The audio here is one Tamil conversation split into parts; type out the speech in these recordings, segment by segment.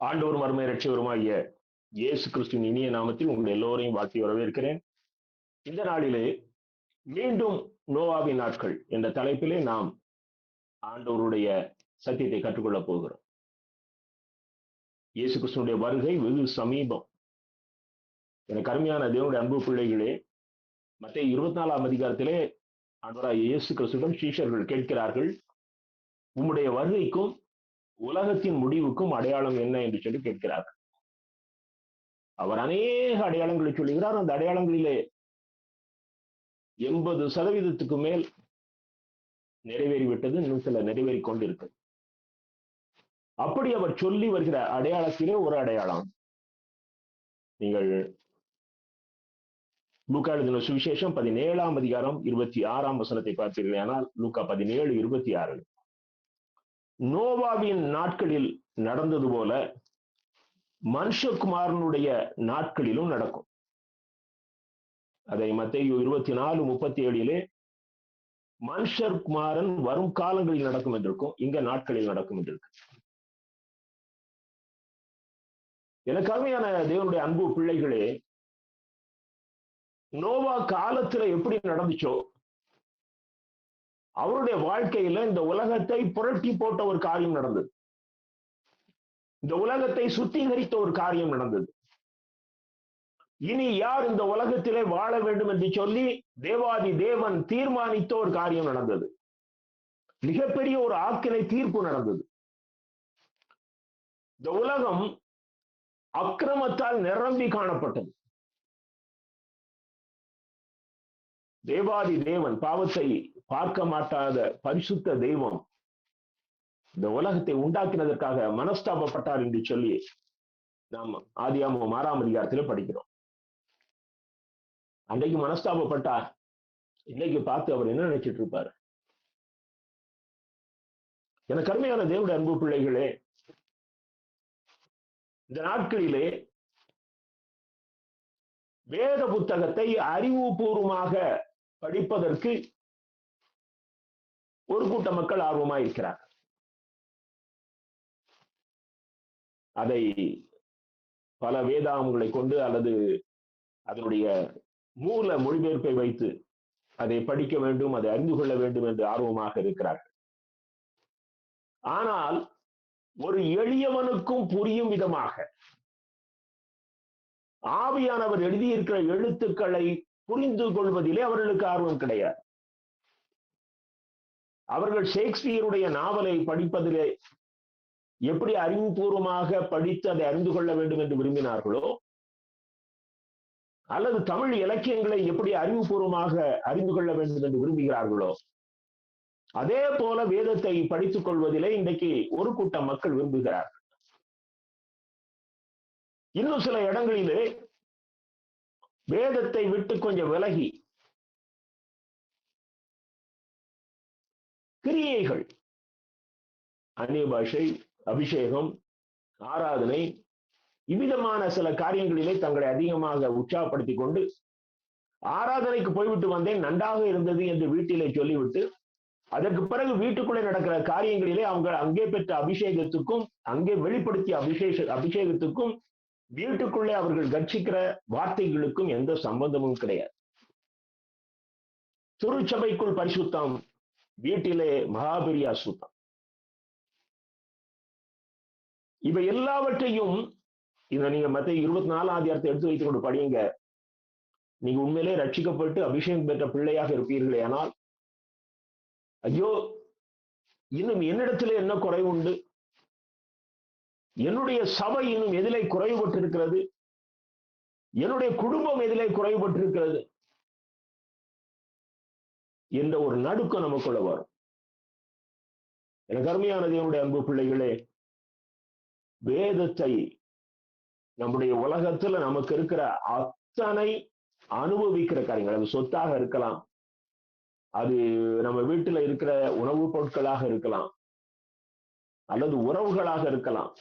ஆண்டவரும் அருமை இரட்சகருமாகிய இயேசு கிறிஸ்துவின் இனிய நாமத்தில் உங்கள் எல்லோரையும் வாழ்த்தி வரவேற்கிறேன். இந்த நாளிலே மீண்டும் நோவாவின் நாட்கள் என்ற தலைப்பிலே நாம் ஆண்டவருடைய சத்தியத்தை கற்றுக்கொள்ளப் போகிறோம். இயேசு கிறிஸ்துவனுடைய வருகை வெகு சமீபம். எனக்கு அருமையான தேவனுடைய அன்பு பிள்ளைகளே, மத்தேயு 24ஆம் அதிகாரத்திலே ஆண்டவராகிய இயேசு கிறிஸ்துவிடம் சீஷர்கள் கேட்கிறார்கள், உம்முடைய வருகைக்கும் உலகத்தின் முடிவுக்கும் அடையாளம் என்ன என்று சொல்லி கேட்கிறார்கள். அவர் அநேக அடையாளங்களை சொல்லுகிறார். அந்த அடையாளங்களிலே 80% மேல் நிறைவேறிவிட்டது, இன்னும் சில நிறைவேறிக் கொண்டிருக்கிறது. அப்படி அவர் சொல்லி வருகிற அடையாளத்திலே ஒரு அடையாளம், நீங்கள் லூக்கா எழுதின சுவிசேஷம் 17ஆம் அதிகாரம் 26ஆம் வசனத்தை பார்த்தீர்கள். ஆனால் லூக்கா 17:26, நோவாவின் நாட்களில் நடந்தது போல மனுஷகுமாரனுடைய நாட்களிலும் நடக்கும். அதை மத்தேயு 24:37 மனுஷர் குமாரன் வரும் காலங்களில் நடக்கும் என்றிருக்கும், இங்க நாட்களில் நடக்கும் என்றிருக்கு. எனக்கு அருமையான தேவனுடைய அன்பு பிள்ளைகளே, நோவா காலத்துல எப்படி நடந்துச்சோ அவருடைய வாழ்க்கையில இந்த உலகத்தை புரட்டி போட்ட ஒரு காரியம் நடந்தது. இந்த உலகத்தை சுத்திகரித்த ஒரு காரியம் நடந்தது. இனி யார் இந்த உலகத்திலே வாழ வேண்டும் என்று சொல்லி தேவாதி தேவன் தீர்மானித்த ஒரு காரியம் நடந்தது. மிகப்பெரிய ஒரு ஆக்கினை தீர்ப்பு நடந்தது. இந்த உலகம் அக்கிரமத்தால் நிரம்பி காணப்பட்டது. தேவாதி தேவன், பாவத்தை பார்க்க மாட்டாத பரிசுத்த தெய்வம் இந்த உலகத்தை உண்டாக்கினதற்காக மனஸ்தாபப்பட்டார் என்று சொல்லி நாம் ஆதியாகமம் 6ஆம் அதிகாரத்தில் படிக்கிறோம். அன்றைக்கு மனஸ்தாபப்பட்டா இன்னைக்கு பார்த்து அவர் என்ன நினைச்சிட்டு இருப்பாரு? எனக்கு அருமையான தேவனுடைய அன்பு பிள்ளைகளே, இந்த நாட்களிலே வேத புத்தகத்தை அறிவுபூர்வமாக படிப்பதற்கு ஒரு கூட்ட மக்கள் ஆர்வமாக இருக்கிறார். அதை பல வேதாகங்களை கொண்டு அல்லது அதனுடைய மூல மொழிபெயர்ப்பை வைத்து அதை படிக்க வேண்டும், அதை அறிந்து கொள்ள வேண்டும் என்று ஆர்வமாக இருக்கிறார்கள். ஆனால் ஒரு எளியவனுக்கும் புரியும் விதமாக ஆவியானவர் எழுதியிருக்கிற எழுத்துக்களை புரிந்து கொள்வதிலே அவர்களுக்கு ஆர்வம் கிடையாது. அவர்கள் ஷேக்ஸ்பியருடைய நாவலை படிப்பதிலே எப்படி அறிவுபூர்வமாக படித்து அதை அறிந்து கொள்ள வேண்டும் என்று விரும்பினார்களோ, அல்லது தமிழ் இலக்கியங்களை எப்படி அறிவுபூர்வமாக அறிந்து கொள்ள வேண்டும் என்று விரும்புகிறார்களோ, அதே போல வேதத்தை படித்துக் கொள்வதிலே இன்றைக்கு ஒரு கூட்டம் மக்கள் விரும்புகிறார்கள். இன்னும் சில இடங்களிலே வேதத்தை விட்டு கொஞ்சம் விலகி கிரியைகள், அந்நிய பாஷை, அபிஷேகம், ஆராதனை, இவ்விதமான சில காரியங்களிலே தங்களை அதிகமாக உற்சாகப்படுத்திக் கொண்டு, ஆராதனைக்கு போய்விட்டு வந்தேன், நன்றாக இருந்தது என்று வீட்டிலே சொல்லிவிட்டு, அதற்கு பிறகு வீட்டுக்குள்ளே நடக்கிற காரியங்களிலே அவங்க அங்கே பெற்ற அபிஷேகத்துக்கும் அங்கே வெளிப்படுத்திய அபிஷேகத்துக்கும் வீட்டுக்குள்ளே அவர்கள் கட்சிக்கிற வார்த்தைகளுக்கும் எந்த சம்பந்தமும் கிடையாது. திருச்சபைக்குள் பரிசுத்தம், வீட்டிலே மகாபெரிய அசுத்தம். இவை எல்லாவற்றையும் இதை நீங்க மத்தேயு 24ஆம் அதிகாரத்தை எடுத்து வைத்துக் கொண்டு படியுங்க. நீங்க உண்மையிலே ரட்சிக்கப்பட்டு அபிஷேகம் பெற்ற பிள்ளையாக இருப்பீர்களே, ஆனால் ஐயோ இன்னும் என்னிடத்திலே என்ன குறை உண்டு, என்னுடைய சபை இன்னும் எதிலே குறைபட்டிருக்கிறது, என்னுடைய குடும்பம் எதிலே குறைபட்டிருக்கிறது என்ற ஒரு நடுக்கம் நமக்குள்ள வரும். எனக்கு அருமையான தேவனுடைய அன்பு பிள்ளைகளே, வேதத்தை நம்முடைய உலகத்துல நமக்கு இருக்கிற அத்தனை அனுபவிக்கிற காரியங்கள், அது சொத்தாக இருக்கலாம், அது நம்ம வீட்டுல இருக்கிற உணவுப் பொருட்களாக இருக்கலாம், அல்லது உறவுகளாக இருக்கலாம்,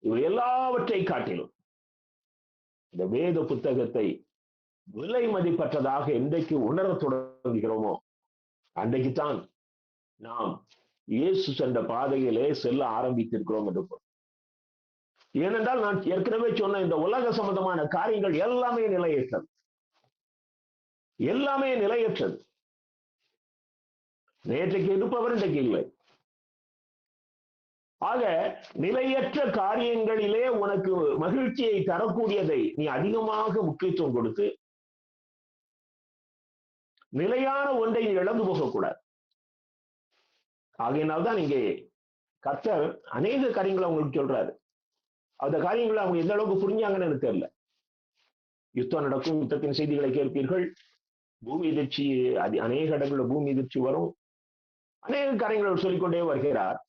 இவை எல்லாவற்றை காட்டிலும் இந்த வேத புத்தகத்தை விலை மதிப்பற்றதாக என்றைக்கு உணர தொடங்குகிறோமோ அன்றைக்குத்தான் நாம் இயேசு சென்ற பாதையிலே செல்ல ஆரம்பித்திருக்கிறோம் என்று ஏனென்றால் நான் ஏற்கனவே சொன்ன இந்த உலக சம்பந்தமான காரியங்கள் எல்லாமே நிலையற்றது. எல்லாமே நிலையற்றது. நேற்றைக்கு இருப்பவர் இன்றைக்கு இல்லை. ஆக நிலையற்ற காரியங்களிலே உனக்கு மகிழ்ச்சியை தரக்கூடியதை நீ அதிகமாக முக்கியத்துவம் கொடுத்து நிலையான ஒன்றை நீ இழந்து போகக்கூடாது. ஆகையினால்தான் இங்கே கர்த்தர் அநேக காரியங்களை அவங்களுக்கு சொல்றாரு. அந்த காரியங்களை அவங்க எந்த அளவுக்கு புரிஞ்சாங்கன்னு எனக்கு தெரியல. யுத்தம் நடக்கும், யுத்தத்தின் செய்திகளை கேட்பீர்கள், பூமி எதிர்ச்சி, அநேக இடங்களில் பூமி எதிர்ச்சி வரும், அநேக காரியங்கள் சொல்லிக்கொண்டே வருகிறார்.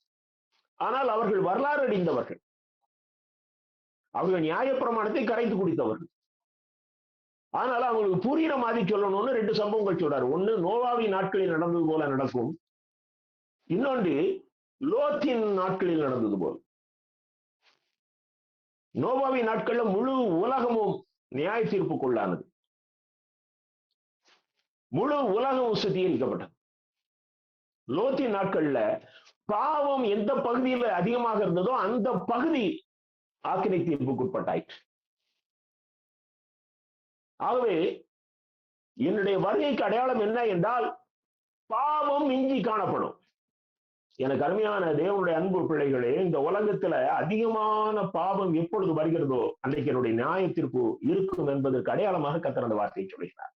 ஆனால் அவர்கள் வரலாறு அடைந்தவர்கள், அவர்கள் நியாயப்பிரமாணத்தை கரைத்து குடித்தவர்கள். ஆனால் அவங்களுக்கு புரிகிற மாதிரி சொல்லணும்னு 2 சம்பவங்கள் சொல்றாரு. ஒண்ணு நோவாவின் நாட்களில் நடந்தது போல நடக்கும், இன்னொன்று லோத்தின் நாட்களில் நடந்தது போல். நோவாவின் நாட்கள்ல முழு உலகமும் நியாய தீர்ப்புக்குள்ளானது, முழு உலகமும் சுத்திகரிக்கப்பட்டது. லோத்தின் நாட்கள்ல பாவம் எந்த பகுதியில் அதிகமாக இருந்ததோ அந்த பகுதி ஆக்கினை தீர்ப்புக்குட்பட்டாயிற்று. ஆகவே என்னுடைய வருகைக்கு அடையாளம் என்ன என்றால் பாவம் இஞ்சி காணப்படும். எனக்கு அருமையான தேவனுடைய அன்பு பிள்ளைகளே, இந்த உலகத்துல அதிகமான பாவம் எப்பொழுது வருகிறதோ அன்றைக்கு என்னுடைய நியாய தீர்ப்பு இருக்கும் என்பதற்கு அடையாளமாக கர்த்தர் அந்த வார்த்தையை சொல்கிறார்.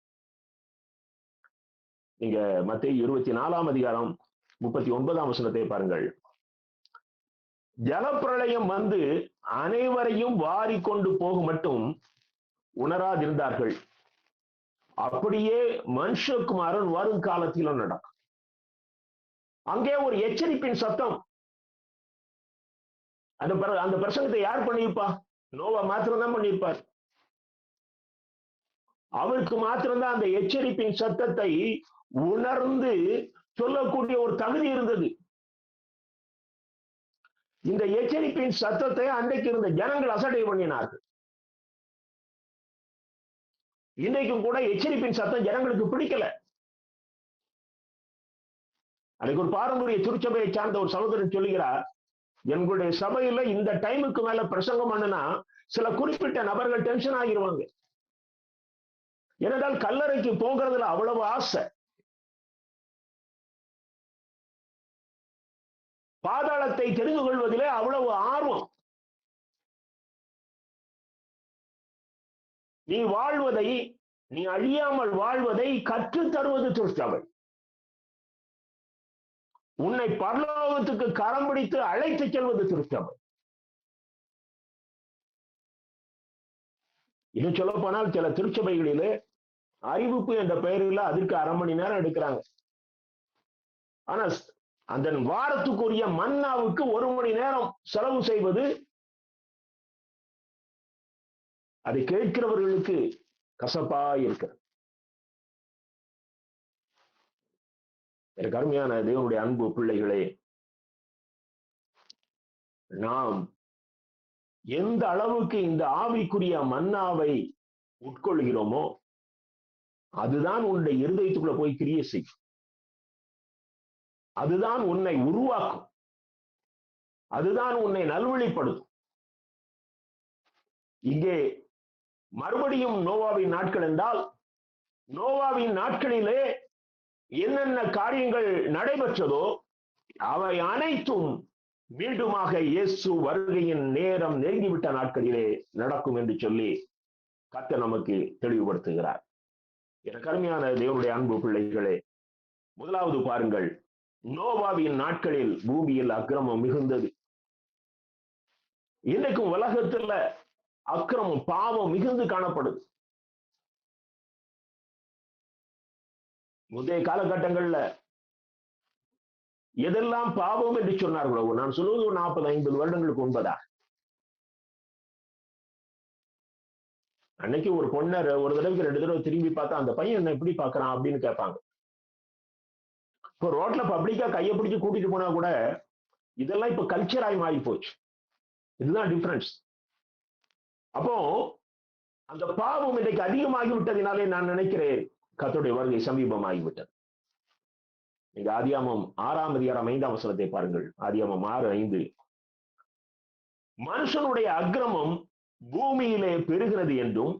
நீங்க மத்தேயு 24ஆம் அதிகாரம் 39ஆம் வசனத்தை பாருங்கள். ஜலப்பிரளயம் வந்து அனைவரையும் வாரி கொண்டு போக மட்டும் உணராதிருந்தார்கள், அப்படியே மனுஷகுமாரன் வரும் காலத்திலும் நடக்கும். அங்கே ஒரு எச்சரிப்பின் சத்தம். அந்த பிரசங்கத்தை யார் பண்ணியிருப்பா? நோவா மாத்திரம்தான் பண்ணியிருப்பார். அவருக்கு மாத்திரம்தான் அந்த எச்சரிப்பின் சத்தத்தை உணர்ந்து சொல்லக்கூடிய ஒரு தகுதி இருந்தது. இந்த எச்சரிப்பின் சத்தத்தை அன்றைக்கு இருந்த ஜனங்கள் அசட்டை பண்ணினார்கள். இன்றைக்கும் கூட எச்சரிப்பின் சத்தம் ஜனங்களுக்கு பிடிக்கல. அன்றைக்கு ஒரு பாரம்பரிய திருச்சபையை சார்ந்த ஒரு சகோதரன் சொல்லுகிறார், எங்களுடைய சபையில இந்த டைமுக்கு மேல பிரசங்கம் பண்ணுனா சில குறிப்பிட்ட நபர்கள் டென்ஷன் ஆகிருவாங்க. ஏனென்றால் கல்லறைக்கு போகிறதுல அவ்வளவு ஆசை, பாதாளத்தை தெரிந்து கொள்வதிலே அவ்வளவு ஆர்வம். நீ வாழ்வதை, நீ அழியாமல் வாழ்வதை கற்றுத் தருவது திருச்சபை. உன்னை பரலோகத்துக்கு கரம் பிடித்து அழைத்து செல்வது திருச்சபை. இன்னும் சொல்ல போனால் சில திருச்சபைகளிலே அறிவிப்பு என்ற பெயரில் அதற்கு 1/2 மணி நேரம் எடுக்கிறாங்க. ஆனா அந்த வாரத்துக்குரிய மன்னாவுக்கு 1 மணி நேரம் செலவு செய்வது அதை கேட்கிறவர்களுக்கு கசப்பா இருக்கிறது. எனக்கு அருமையான தேவனுடைய அன்பு பிள்ளைகளே, நாம் எந்த அளவுக்கு இந்த ஆவிக்குரிய மன்னாவை உட்கொள்கிறோமோ அதுதான் உன்னுடைய இருதயத்துக்குள்ள போய் கிரியை செய்யும். அதுதான் உன்னை உருவாக்கும். அதுதான் உன்னை நல்வழிப்படுத்தும். இங்கே மறுபடியும் நோவாவின் நாட்கள் என்றால், நோவாவின் நாட்களிலே என்னென்ன காரியங்கள் நடைபெற்றதோ அவை அனைத்தும் மீண்டுமாக இயேசு வருகையின் நேரம் நெருங்கிவிட்ட நாட்களிலே நடக்கும் என்று சொல்லி கர்த்தர் நமக்கு தெளிவுபடுத்துகிறார். எனக்கு அருமையான தேவனுடைய அன்பு பிள்ளைகளே, முதலாவது பாருங்கள், நோவாவின் நாட்களில் பூமியில் அக்கிரமம் மிகுந்தது. இன்னைக்கும் உலகத்துல அக்கிரமம், பாவம் மிகுந்து காணப்படுது. முந்தைய காலகட்டங்கள்ல எதெல்லாம் பாவம் என்று சொன்னார்களோ, நான் சொல்லுவது 40-50 வருடங்களுக்கு முன்பதா, அன்னைக்கு ஒரு பொண்ணை ஒரு தடவைக்கு 2 தடவை திரும்பி பார்த்தா அந்த பையன் என்ன எப்படி பாக்குறான் அப்படின்னு கேட்பாங்க. இப்போ ரோட்ல பப்ளிக்கா கையை பிடிச்சு கூட்டிட்டு போனா கூட இதெல்லாம் இப்ப கல்ச்சராய் மாறி போச்சு. இதுதான் டிஃபரன்ஸ். அப்போ அந்த பாவம் இன்றைக்கு அதிகமாகிவிட்டதினாலே நான் நினைக்கிறேன் கர்த்தருடைய வருகை சமீபமாகிவிட்டது. நீங்க ஆதியாகமம் 6ஆம் அதிகாரம் 5ஆம் வசனத்தை பாருங்கள். ஆதியாகமம் 6:5. மனுஷனுடைய அக்கிரமம் பூமியிலே பெருகிறது என்றும்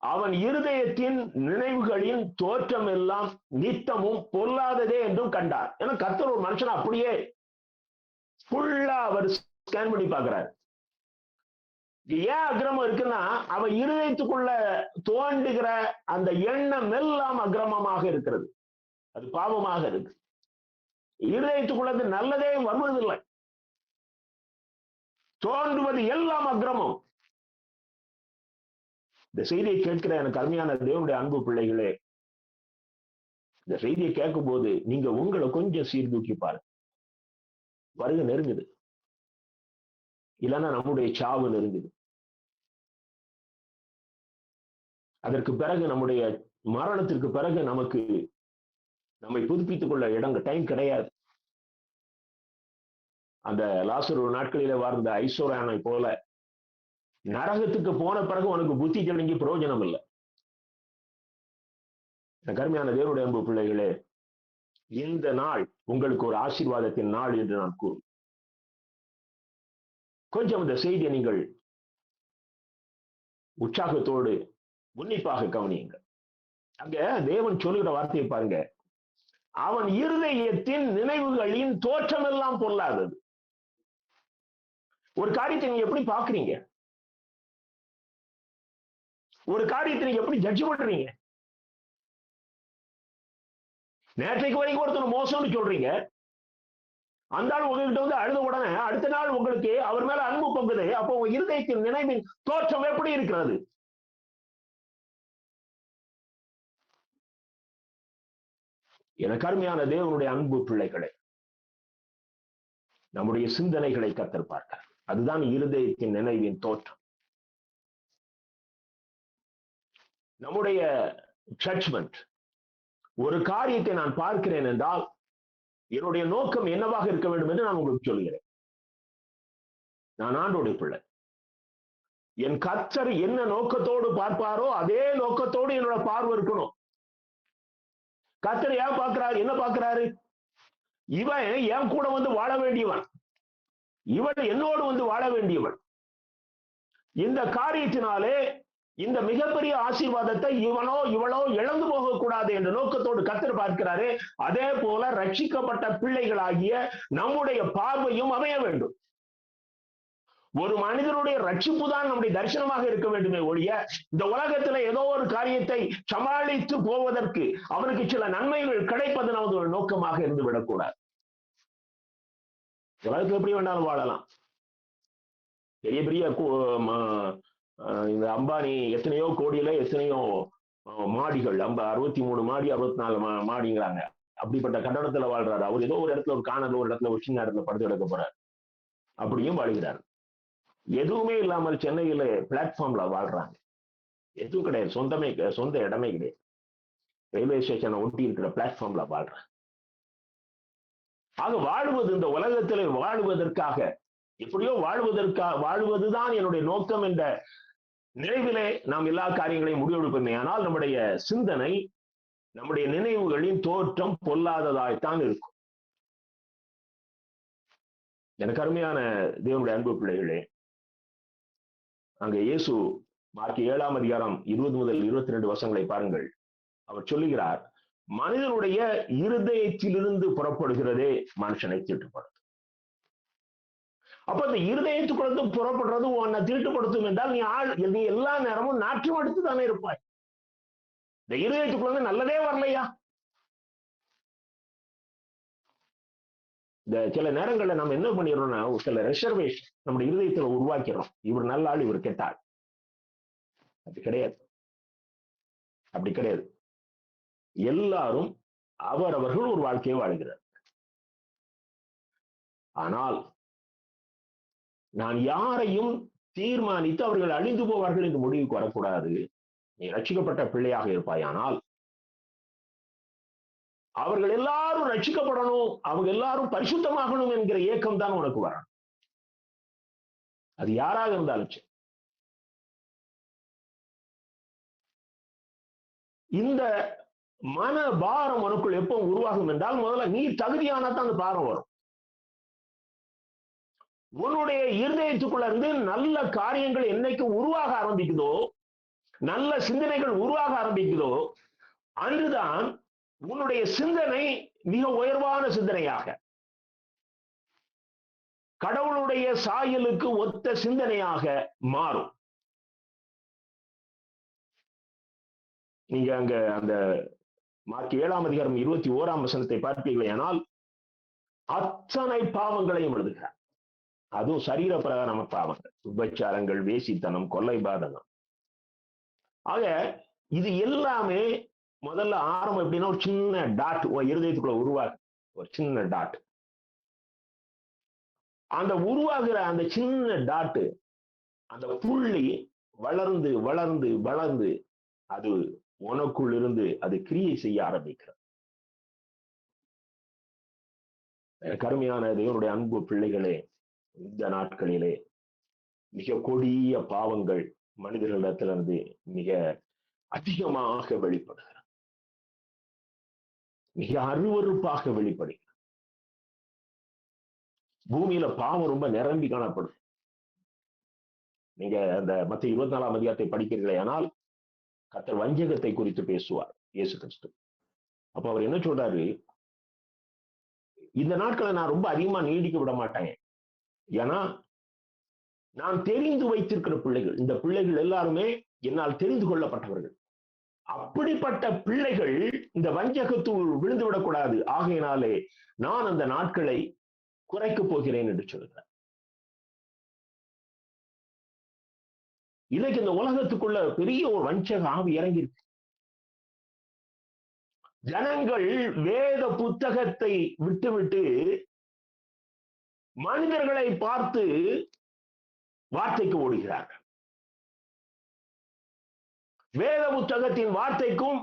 அவன் இருதயத்தின் நினைவுகளின் தோற்றம் எல்லாம் நித்தமும் பொல்லாததே என்றும் கண்டார். ஏன்னா கர்த்தர் ஒரு மனுஷன் அப்படியே ஃபுல்லா அவர் ஸ்கேன் பண்ணி பார்க்கிறார். ஏன் அக்கிரமம் இருக்குன்னா அவன் இருதயத்துக்குள்ள தோண்டுகிற அந்த எண்ணம் எல்லாம் அக்கிரமமாக இருக்கிறது, அது பாவமாக இருக்கு. இருதயத்துக்குள்ளது நல்லதே வருவதில்லை, தோன்றுவது எல்லாம் அக்கிரமம். இந்த செய்தியை கேட்கிற எனக்கு அருமையான தேவனுடைய அன்பு பிள்ளைகளே, இந்த செய்தியை கேட்கும் போது நீங்க உங்களை கொஞ்சம் சீர்தூக்கி பாருங்க. வருகை நெருங்குது, இல்லைன்னா நம்முடைய சாவு நெருங்குது. அதற்கு பிறகு நம்முடைய மரணத்திற்கு பிறகு நமக்கு நம்மை புதுப்பித்துக் கொள்ள டைம் கிடையாது. அந்த லாசரு நாட்களிலே வாழ்ந்த ஐஸ்வர்யானை போல நரகத்துக்கு போன பிறகு உனக்கு புத்தி தெளிஞ்சு பிரயோஜனம் இல்லை. கருமையான தேவனுடைய அன்பு பிள்ளைகளே, இந்த நாள் உங்களுக்கு ஒரு ஆசீர்வாதத்தின் நாள் என்று நான் கூறும். கொஞ்சம் இந்த செய்தியை நீங்கள் உற்சாகத்தோடு உன்னிப்பாக கவனியுங்கள். அங்க தேவன் சொல்லுகிற வார்த்தையை பாருங்க, அவன் இருதயத்தின் நினைவுகளின் தோற்றம் எல்லாம் பொல்லாதது. ஒரு காரியத்தை நீங்க எப்படி பாக்குறீங்க, ஒரு காரியத்தை நீங்க எப்படி ஜட்ஜ் பண்றீங்க? நேற்றைக்கு வரைக்கும் ஒருத்தர் மோசம்னு சொல்றீங்க, அந்த ஆள் உங்ககிட்ட வந்து அழுத உடனே அடுத்த நாள் உங்களுக்கு அவர் மேல அன்பு பொங்குது. அப்போ உங்க இருதயத்தின் நினைவின் தோற்றம் எப்படி இருக்கிறது? எனக்கு அருமையான தேவனுடைய அன்பு பிள்ளைகளே, நம்முடைய சிந்தனைகளை கர்த்தர் பார்க்கிறார். அதுதான் இருதயத்தின் நினைவின் தோற்றம். நம்முடைய ஜட்ஜ்மெண்ட், ஒரு காரியத்தை நான் பார்க்கிறேன் என்றால் என்னுடைய நோக்கம் என்னவாக இருக்க வேண்டும் என்று நான் உங்களுக்கு சொல்கிறேன். நான் ஆண்டோடைய பிள்ளை. என் கர்த்தர் என்ன நோக்கத்தோடு பார்ப்பாரோ அதே நோக்கத்தோடு என்னோட பார்வை இருக்கணும். கர்த்தர் ஏன் பார்க்கிறாரு, என்ன பார்க்கிறாரு? இவன் என் கூட வந்து வாழ வேண்டியவன், இவன் என்னோடு வந்து வாழ வேண்டியவன். இந்த காரியத்தினாலே இந்த மிகப்பெரிய ஆசீர்வாதத்தை இவனோ இவளோ இழந்து போகக்கூடாது என்ற நோக்கத்தோடு கர்த்தர் பார்க்கிறாரு. அதே போல ரட்சிக்கப்பட்ட பிள்ளைகளாகிய நம்முடைய பார்வையும் அமைய வேண்டும். ஒரு மனிதனுடைய ரட்சிப்பு தான் நம்முடைய தரிசனமாக இருக்க வேண்டுமே ஒழிய, இந்த உலகத்துல ஏதோ ஒரு காரியத்தை சமாளித்து போவதற்கு அவனுக்கு சில நன்மைகள் கிடைப்பது நமது ஒரு நோக்கமாக இருந்து விடக்கூடாது. உலகத்துல எப்படி வேண்டாலும் வாழலாம். பெரிய பெரிய இந்த அம்பானி எத்தனையோ கோடியில எத்தனையோ மாடிகள், 63 மாடி 64 மாடிங்கிறாங்க. அப்படிப்பட்ட கட்டடத்துல வாழ்றாரு. அவர் ஏதோ ஒரு இடத்துல ஒரு காணல, ஒரு இடத்துல ஒரு சின்ன இடத்துல படுத்து எடுக்க போறாரு. அப்படியும் வாழ்கிறார். எதுவுமே இல்லாமல் சென்னையில பிளாட்ஃபார்ம்ல வாழ்றாங்க. எதுவும் கிடையாது, சொந்த இடமே கிடையாது. ரயில்வே ஸ்டேஷனை ஒட்டி இருக்கிற பிளாட்ஃபார்ம்ல வாழ்றாங்க. ஆக வாழ்வது, இந்த உலகத்திலே வாழ்வதற்காக, எப்படியோ வாழ்வதுதான் என்னுடைய நோக்கம் என்ற நிறைவிலே நாம் எல்லா காரியங்களையும் முடிவெடுப்போமே. ஆனால் நம்முடைய சிந்தனை, நம்முடைய நினைவுகளின் தோற்றம் பொல்லாததாய்த்தான் இருக்கும். எனக்கு அருமையான தேவனுடைய அன்பு பிள்ளைகளே, அங்க இயேசு மார்க் 7ஆம் அதிகாரம் 20 முதல் 22 வசனங்களை பாருங்கள். அவர் சொல்லுகிறார், மனிதனுடைய இருதயத்திலிருந்து புறப்படுகிறதே மனுஷனை தீட்டுப்படுத்தும். அப்ப இந்த இருதயத்துக்குள்ள புறப்படுறது உன்னை தீட்டுப்படுத்தும் என்றால் நீ எல்லா நேரமும் நாற்றம் எடுத்து தானே இருப்பாய். இந்த இருதயத்துக்குள்ள நல்லதே வரலையா? இந்த சில நேரங்கள்ல நம்ம என்ன பண்ணிடுறோம்னா, சில ரிசர்வேஷன் நம்முடைய இருதயத்துல உருவாக்கிறோம். இவர் நல்ல ஆள், இவர் கெட்ட ஆள். அப்படி கிடையாது, அப்படி கிடையாது. எல்லாரும் அவரவர்கள் ஒரு வாழ்க்கையை வாழ்கிறார். ஆனால் நான் யாரையும் தீர்மானித்து அவர்கள் அழிந்து போவார்கள் என்று முடிவுக்கு வரக்கூடாது. நீ ரட்சிக்கப்பட்ட பிள்ளையாக இருப்பாயானால் அவர்கள் எல்லாரும் ரட்சிக்கப்படணும், அவங்க எல்லாரும் பரிசுத்தமாகணும் என்கிற ஏக்கம் தான் உனக்கு வரணும். அது யாராக இருந்தாலும் சரி. இந்த மன பாரம் உனக்குள் எப்போ உருவாகும் என்றால், முதல்ல நீ தகுதியானதான் அந்த பாரம் வரும். உன்னுடைய இருதயத்துக்குள்ள இருந்து நல்ல காரியங்கள் என்னைக்கு உருவாக ஆரம்பிக்குதோ, நல்ல சிந்தனைகள் உருவாக ஆரம்பிக்குதோ, அன்றுதான் உன்னுடைய சிந்தனை மிக உயர்வான சிந்தனையாக, கடவுளுடைய சாயலுக்கு ஒத்த சிந்தனையாக மாறும். நீங்க அங்க அந்த மார்க் 7ஆம் அதிகாரம் 21ஆம் வசனத்தை பார்ப்பீர்களேயானால், அத்தனை பாவங்களையும் எழுதுகிறார். அதுவும் சரீர பிரகாரமான பாவங்கள், விபச்சாரங்கள், வேசித்தனம், கொலை, பாதகம். ஆக இது எல்லாமே முதல்ல ஆரம்பம் எப்படின்னா, ஒரு சின்ன டாட் இருதயத்துக்குள்ள உருவாகு, ஒரு சின்ன டாட். அந்த உருவாகிற அந்த சின்ன டாட்டு, அந்த புள்ளி வளர்ந்து வளர்ந்து வளர்ந்து அது உனக்குள் இருந்து அது கிரியை செய்ய ஆரம்பிக்கிறது. கருமையான தேவனுடைய அன்பு பிள்ளைகளே, இந்த நாட்களிலே மிக கொடிய பாவங்கள் மனிதர்களிடத்திலிருந்து மிக அதிகமாக வெளிப்படுகிறது, மிக அருவருப்பாக வெளிப்படுகிறது. பூமியில பாவம் ரொம்ப நிரம்பி காணப்படும். நீங்க அந்த மத்திய 24ஆம் அதிகாரத்தை படிக்கிறீர்களே, ஆனால் கர்த்தர் வஞ்சகத்தை குறித்து பேசுவார் இயேசு கிறிஸ்து. அப்ப அவர் என்ன சொல்றாரு, இந்த நாட்களை நான் ரொம்ப அதிகமா நீடிக்க விட மாட்டேன். ஏன்னா நான் தெரிந்து வைத்திருக்கிற பிள்ளைகள், இந்த பிள்ளைகள் எல்லாருமே என்னால் தெரிந்து கொள்ளப்பட்டவர்கள். அப்படிப்பட்ட பிள்ளைகள் இந்த வஞ்சகத்துள் விழுந்து விடக்கூடாது. ஆகையினாலே நான் அந்த நாட்களை குறைக்க போகிறேன் என்று சொல்கிறார். இன்னைக்கு இந்த உலகத்துக்குள்ள பெரிய ஒரு வஞ்சக ஆவி இறங்கியிருக்கு. ஜனங்கள் வேத புத்தகத்தை விட்டுவிட்டு மனிதர்களை பார்த்து வார்த்தைக்கு ஓடுகிறார்கள். வேத புத்தகத்தின் வார்த்தைக்கும்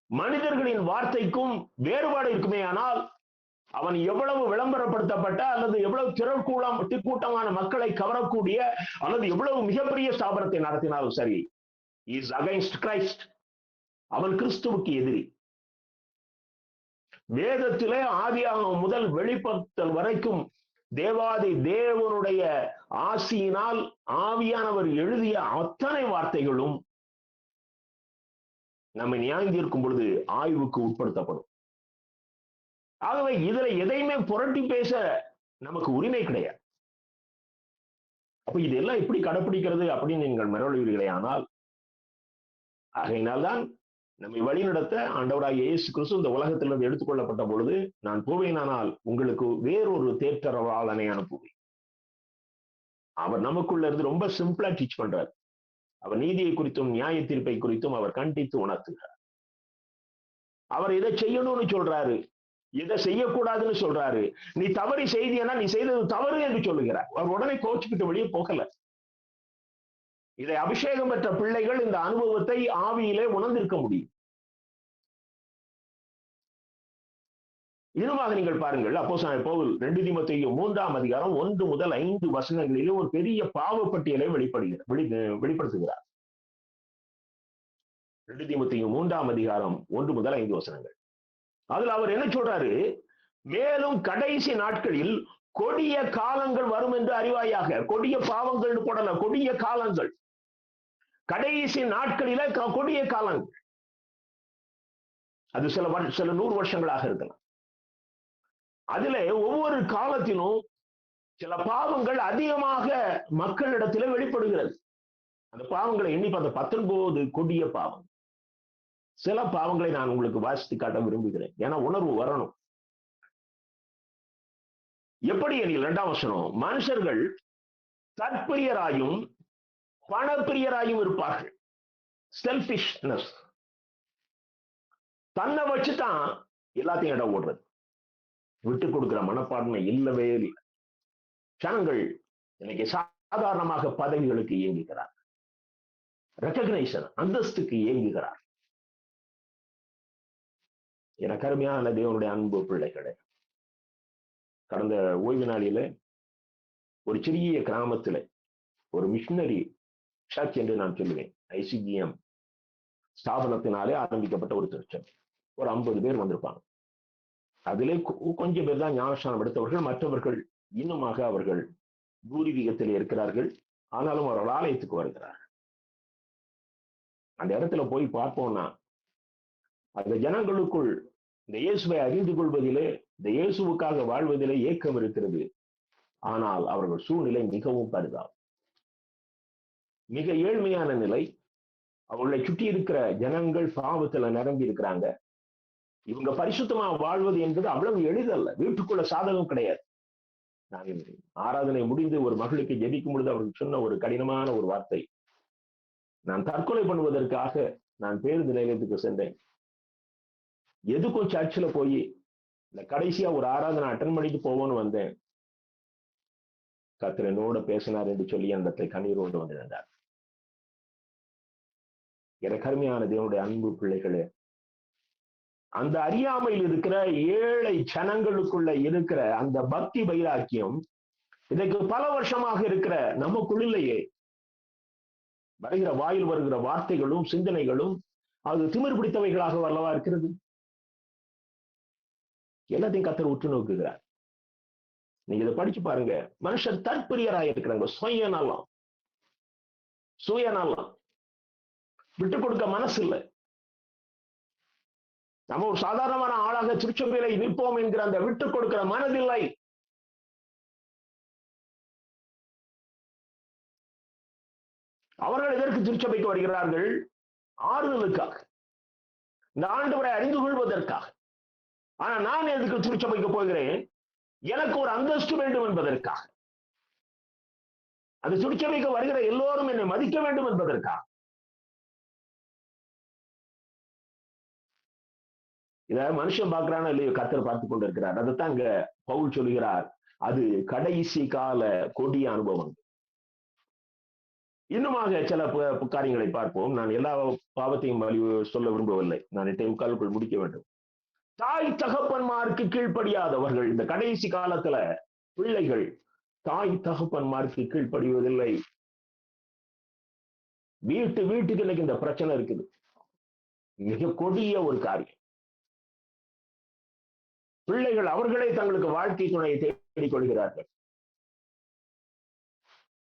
மனிதர்களின் வார்த்தைக்கும் வேறுபாடு இருக்குமே, ஆனால் அவன் எவ்வளவு விளம்பரப்படுத்தப்பட்ட அல்லது எவ்வளவு திரட்கூட்டமான மக்களை கவரக்கூடிய அல்லது எவ்வளவு மிகப்பெரிய ஸ்தாபனத்தை நடத்தினாலும் சரி, இஸ் அகைன்ஸ்ட் கிரைஸ்ட். அவன் கிறிஸ்துவுக்கு எதிரி. வேதத்திலே ஆதியாகமம் முதல் வெளிப்படுத்தல் வரைக்கும் தேவாதி தேவனுடைய ஆசியினால் ஆவியானவர் எழுதிய அத்தனை வார்த்தைகளும் நம்மை நியாயந்தீர்க்கும் பொழுது ஆய்வுக்கு உட்படுத்தப்படும். ஆகவே இதுல எதையுமே புரட்டி பேச நமக்கு உரிமை கிடையாது. அப்ப இதெல்லாம் எப்படி கடைப்பிடிக்கிறது அப்படின்னு நீங்கள் மறுவீர்களே, ஆனால் ஆகையினால்தான் நம்மை வழிநடத்த ஆண்டவராகிய இயேசு கிறிஸ்து இந்த உலகத்திலிருந்து எடுத்துக்கொள்ளப்பட்ட பொழுது, நான் போவேனானால் உங்களுக்கு வேறொரு தேற்றரவாளனை அனுப்புவேன். அவர் நமக்குள்ள இருந்து ரொம்ப சிம்பிளா டீச் பண்றார். அவர் நீதியை குறித்தும் நியாய தீர்ப்பை குறித்தும் அவர் கண்டித்து உணர்த்துகிறார். அவர் இதை செய்யணும்னு சொல்றாரு, இதை செய்யக்கூடாதுன்னு சொல்றாரு. நீ தவறி செய்தியனா நீ செய்தது தவறு என்று சொல்லுகிறார். அவர் உடனே கோச்சுக்கிட்டு வெளியே போகல. இதை அபிஷேகம் பெற்ற பிள்ளைகள் இந்த அனுபவத்தை ஆவியிலே உணர்ந்திருக்க முடியும். இன்னுமாக நீங்கள் பாருங்கள், அப்போஸ்தலனாகிய பவுல் 2 தீமோத்தேயு 3ஆம் அதிகாரம் 1 முதல் 5 வசனங்களிலே ஒரு பெரிய பாவப்பட்டியலை வெளிப்படுத்துகிறார். 2 தீமோத்தேயு 3ஆம் அதிகாரம் 1 முதல் 5 வசனங்கள். அதுல அவர் என்ன சொல்றாரு, மேலும் கடைசி நாட்களில் கொடிய காலங்கள் வரும் என்று அறிவாயாக. கொடிய பாவங்கள் போடல, கொடிய காலங்கள். கடைசி நாட்களில கொடிய காலங்கள். அது சில 100 வருஷங்களாக இருக்கலாம். அதுல ஒவ்வொரு காலத்திலும் சில பாவங்கள் அதிகமாக மக்களிடத்திலே வெளிப்படுகிறது. அந்த பாவங்களை எண்ணி பார்த்த 19 கொடிய பாவம். சில பாவங்களை நான் உங்களுக்கு வாசித்து காட்ட விரும்புகிறேன். ஏன்னா உணர்வு வரணும். எப்படி எனில் 2ஆம் வசனம், மனுஷர்கள் தற்பிரியராயும் பணப்பிரியராயும் இருப்பார்கள். செல்பிஷ்னஸ். தன்னை வச்சுதான் எல்லாத்தையும் இடம் ஓடுறது. விட்டு கொடுக்கிற மனப்பான்மை இல்லவே இல்லை. ஜனங்கள் இன்னைக்கு சாதாரணமாக பதவிகளுக்கு இயங்குகிறார், ரெகக்னைசன் அந்தஸ்துக்கு இயங்குகிறார். என கருமையான தேவனுடைய அன்பு பிள்ளைகளே, கடந்த ஓய்வு நாளில ஒரு சிறிய கிராமத்துல ஒரு மிஷனரி சர்ச் என்று நான் சொல்லுவேன், ஐசிஜிஎம் ஸ்தாபனத்தினாலே ஆரம்பிக்கப்பட்ட ஒரு திருச்சபை. ஒரு 50 பேர் வந்திருப்பாங்க. அதிலே கொஞ்சம் பேர் தான் ஞானஸ்நானம் எடுத்தவர்கள். மற்றவர்கள் இன்னுமாக அவர்கள் பூர்வீகத்தில் இருக்கிறார்கள். ஆனாலும் அவர்கள் ஆலயத்துக்கு வருகிறார். அந்த இடத்துல போய் பார்ப்போம்னா அந்த ஜனங்களுக்குள் இந்த இயேசுவை அறிந்து கொள்வதிலே, இந்த இயேசுவுக்காக வாழ்வதிலே ஏக்கம் இருக்கிறது. ஆனால் அவர்கள் சூழ்நிலை மிகவும் பரிதாபம். மிக ஏழ்மையான நிலை. அவர்களை சுற்றி இருக்கிற ஜனங்கள் பாவத்துல நிரம்பி இருக்கிறாங்க. இவங்க பரிசுத்தமா வாழ்வது என்பது அவ்வளவு எளிதல்ல. வீட்டுக்குள்ள சாதகம் கிடையாது. நான் ஆராதனை முடிந்து ஒரு மகளுக்கு ஜெபிக்கும் பொழுது அவருக்கு சொன்ன ஒரு கடினமான ஒரு வார்த்தை, நான் தற்கொலை பண்ணுவதற்காக நான் பேருந்து நிலையத்துக்கு சென்றேன். எதுக்கும் சர்ச்சில் போய் இந்த கடைசியா ஒரு ஆராதனை அட்டன் பண்ணிட்டு போவோன்னு வந்தேன். கர்த்தர் என்னோட பேசினார் என்று சொல்லி அந்த கண்ணீரோடு வந்திருந்தார். எனக்கு அருமையான தேவனுடைய அன்பு பிள்ளைகளே, அந்த அறியாமையில் இருக்கிற ஏழை ஜனங்களுக்குள்ள இருக்கிற அந்த பக்தி வைராக்கியம் இதற்கு பல வருஷமாக இருக்கிற நமக்குள்ளேயே வருகிற வாயில் வருகிற வார்த்தைகளும் சிந்தனைகளும் அது திமிர் பிடித்தவைகளாக வரலவா இருக்கிறது. எல்லாத்தையும் கர்த்தர் உற்று நோக்குகிறார். நீங்க இதை படிச்சு பாருங்க. மனுஷர் தற்பிரியராக இருக்கிறாங்க. சுயநலம் விட்டு கொடுக்க மனசு இல்லை. நம்ம ஒரு சாதாரணமான ஆளாக திருச்சபையில நிற்போம் என்கிற அந்த விட்டு கொடுக்கிற மனதில்லை. அவர்கள் எதற்கு திருச்சபைக்கு வருகிறார்கள்? ஆறுதலுக்காக, இந்த ஆண்டவரை அறிந்து கொள்வதற்காக. ஆனா நான் எதுக்கு திருச்சபைக்கு போகிறேன்? எனக்கு ஒரு அந்தஸ்து வேண்டும் என்பதற்காக. அந்த திருச்சபைக்கு வருகிற எல்லோரும் என்னை மதிக்க வேண்டும் என்பதற்காக. இத மனுஷன் பார்க்கிறானா இல்லையோ, கர்த்தர் பார்த்துக் கொண்டிருக்கிறார். அதைத்தான் இங்க பவுல் சொல்லுகிறார், அது கடைசி கால கொடிய அனுபவம். இன்னுமாக சில காரியங்களை பார்ப்போம். நான் எல்லா பாவத்தையும் சொல்ல விரும்பவில்லை. நான் 8:45 முடிக்க வேண்டும். தாய் தகப்பன்மாருக்கு கீழ்ப்படியாதவர்கள். இந்த கடைசி காலத்துல பிள்ளைகள் தாய் தகப்பன்மாருக்கு கீழ்ப்படிவதில்லை. வீட்டுக்கு இன்னைக்கு இந்த பிரச்சனை இருக்குது. மிக கொடிய ஒரு காரியம். பிள்ளைகள் அவர்களே தங்களுக்கு வாழ்க்கை துணையை தேடிக் கொள்கிறார்கள்.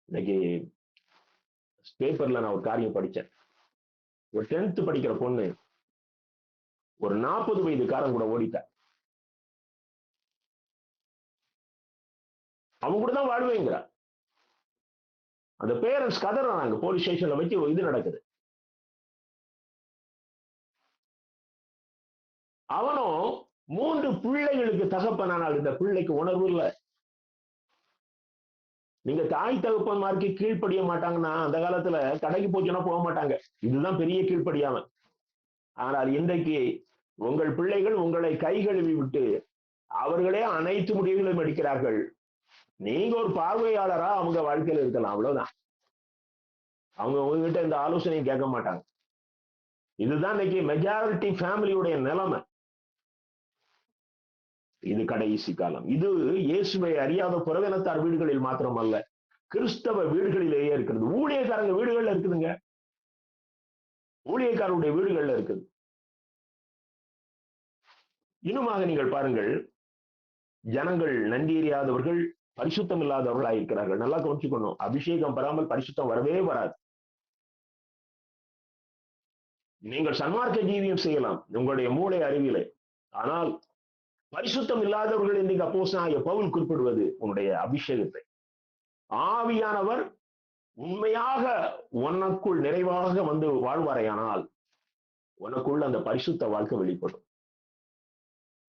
இன்னைக்கு பேப்பர்ல நான் ஒரு காரியம் படிச்சேன். ஒரு 10th படிக்கிற பொண்ணு ஒரு 40 வயதுக்காரன் கூட ஓடிட்டார். அவங்க கூட தான் வாழ்வேங்கிறார். அந்த பேரண்ட்ஸ் கதறாங்க. போலீஸ் ஸ்டேஷன்ல வச்சு இது நடக்குது. அவனும் 3 பிள்ளைகளுக்கு தகப்பனானால் இந்த பிள்ளைக்கு உணர்வு இல்லை. நீங்க தாய் தகப்பன்மாருக்கு கீழ்ப்படிய மாட்டாங்கன்னா அந்த காலத்துல கடைக்கு போச்சுன்னா போக மாட்டாங்க. இதுதான் பெரிய கீழ்ப்படியாம. ஆனால் இன்றைக்கு உங்கள் பிள்ளைகள் உங்களை கை கழுவி விட்டு அவர்களே அனைத்து முடிவுகளையும் எடுக்கிறார்கள். நீங்க ஒரு பார்வையாளரா அவங்க வாழ்க்கையில இருக்கலாம், அவ்வளவுதான். அவங்க உங்ககிட்ட இந்த ஆலோசனையும் கேட்க மாட்டாங்க. இதுதான் இன்னைக்கு மெஜாரிட்டி ஃபேமிலியுடைய நிலைமை. இது கடைசி காலம். இது இயேசுவை அறியாத புறவினத்தார் வீடுகளில் மாத்திரமல்ல, கிறிஸ்தவ வீடுகளிலேயே இருக்கிறது. ஊழியக்காரங்க வீடுகள்ல இருக்குதுங்க. ஊழியக்காரருடைய வீடுகள்ல இருக்குது. இன்னுமாக நீங்கள் பாருங்கள், ஜனங்கள் நன்றி அறியாதவர்கள், பரிசுத்தம் இல்லாதவர்களாக இருக்கிறார்கள். நல்லா கவனிச்சுக்கணும். அபிஷேகம் பெறாமல் பரிசுத்தம் வரவே வராது. நீங்கள் சன்மார்க்க ஜீவியம் செய்யலாம் உங்களுடைய மூளை அறிவிலே. ஆனால் பரிசுத்தம் இல்லாதவர்கள் இன்னைக்கு அப்போஸ்தலனாகிய பவுல் குறிப்பிடுவது உன்னுடைய அபிஷேகத்தை. ஆவியானவர் உண்மையாக உனக்குள் நிறைவாக வந்து வாழ்வாரையானால் உனக்குள்ள அந்த பரிசுத்த வாழ்க்கை வெளிப்படும்.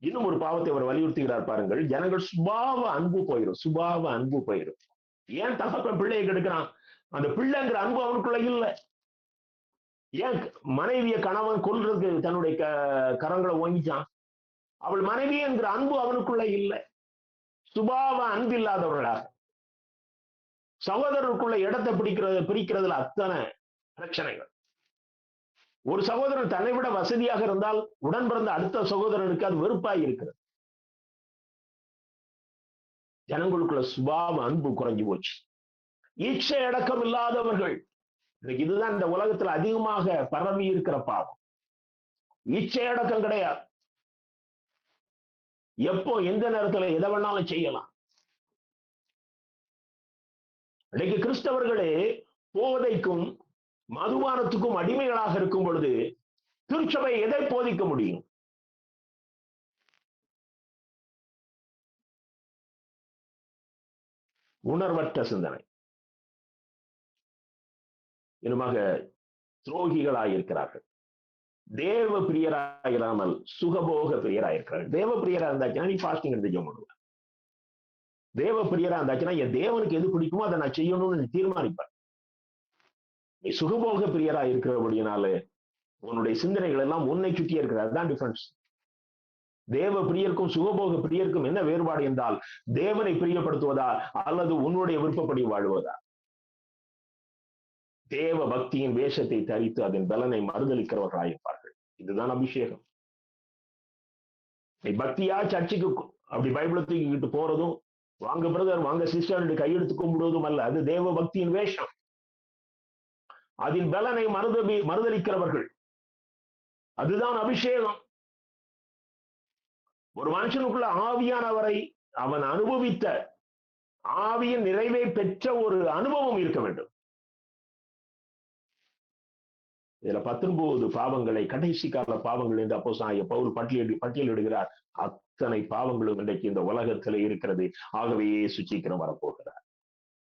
இன்னும் ஒரு பாவத்தை அவர் வலியுறுத்துகிறார் பாருங்கள். ஜனங்கள் சுபாவ அன்பு போயிடும். ஏன் தகப்பன் பிள்ளையை கெடுக்கிறான்? அந்த பிள்ளைங்கிற அன்பு அவனுக்குள்ள இல்லை. ஏன் மனைவிய கணவன் கொல்றதுக்கு தன்னுடைய கரங்களை ஓங்கிச்சான்? அவள் மனைவி என்கிற அன்பு அவனுக்குள்ள இல்லை. சுபாவ அன்பு இல்லாதவர்களாக சகோதரருக்குள்ள இடத்தை பிரிக்கிறதுல அத்தனை பிரச்சனைகள். ஒரு சகோதரன் தன்னை விட வசதியாக இருந்தால் உடன் பிறந்த அடுத்த சகோதரனுக்கு அது வெறுப்பாய் இருக்கிறது. ஜனங்களுக்குள்ள சுபாவ அன்பு குறைஞ்சு போச்சு. இச்சை அடக்கம் இல்லாதவர்கள். இதுதான் இந்த உலகத்துல அதிகமாக பரவி இருக்கிற பாவம். இச்சை அடக்கம் கிடையாது. எப்போ எந்த நேரத்துல எதை வேணாலும் செய்யலாம். இன்னைக்கு கிறிஸ்தவர்களே போதைக்கும் மதுபானத்துக்கும் அடிமைகளாக இருக்கும் பொழுது திருச்சபை எதை போதிக்க முடியும்? உணர்வற்ற சிந்தனை. இன்னுமாக துரோகிகளாயிருக்கிறார்கள். தேவ பிரியராயிராமல் சுகபோக பிரியராயிருக்கிறார்கள். தேவ பிரியரா இருந்தாச்சுன்னா நீ பாஸ்டிங் எடுத்து ஜெபம் பண்ணுவ. தேவ பிரியரா இருந்தாச்சுன்னா என் தேவனுக்கு எது பிடிக்குமோ அதை நான் செய்யணும்னு தீர்மானிப்பேன். நீ சுகபோக பிரியரா இருக்கிறபடினால உன்னுடைய சிந்தனைகள் எல்லாம் உன்னை சுற்றியே இருக்கிறது. அதுதான் டிஃபரன்ஸ். தேவ பிரியருக்கும் சுகபோக பிரியருக்கும் என்ன வேறுபாடு என்றால், தேவனை பிரியப்படுத்துவதா அல்லது உன்னுடைய விருப்பப்படி வாழ்வதா? தேவ பக்தியின் வேஷத்தை தரித்து அதன் பலனை மறுதளிக்கிறவர்களாயிருப்பார்கள். இதுதான் அபிஷேகம். நீ பக்தியா சர்ச்சுக்கு அப்படி பைபிளை தூக்கிக்கிட்டு போறதும், வாங்க பிரதர் வாங்க சிஸ்டர் கையெடுத்து கும்பிடுவதும் அல்ல. அது தேவ பக்தியின் வேஷம். அதன் பலனை மறுதளிக்கிறவர்கள். அதுதான் அபிஷேகம். ஒரு மனுஷனுக்குள்ள ஆவியானவரை அவன் அனுபவித்த ஆவியின் நிறைவை பெற்ற ஒரு அனுபவம் இருக்க வேண்டும். இதுல 19 பாவங்களை கடைசி கால பாவங்கள் என்று அப்போஸ்தலனாகிய பவுல் பட்டியலிடுகிறார். அத்தனை பாவங்களும் இன்றைக்கு இந்த உலகத்தில் இருக்கிறது. ஆகவே இயேசு சீக்கிரம் வரப்போகிறார்.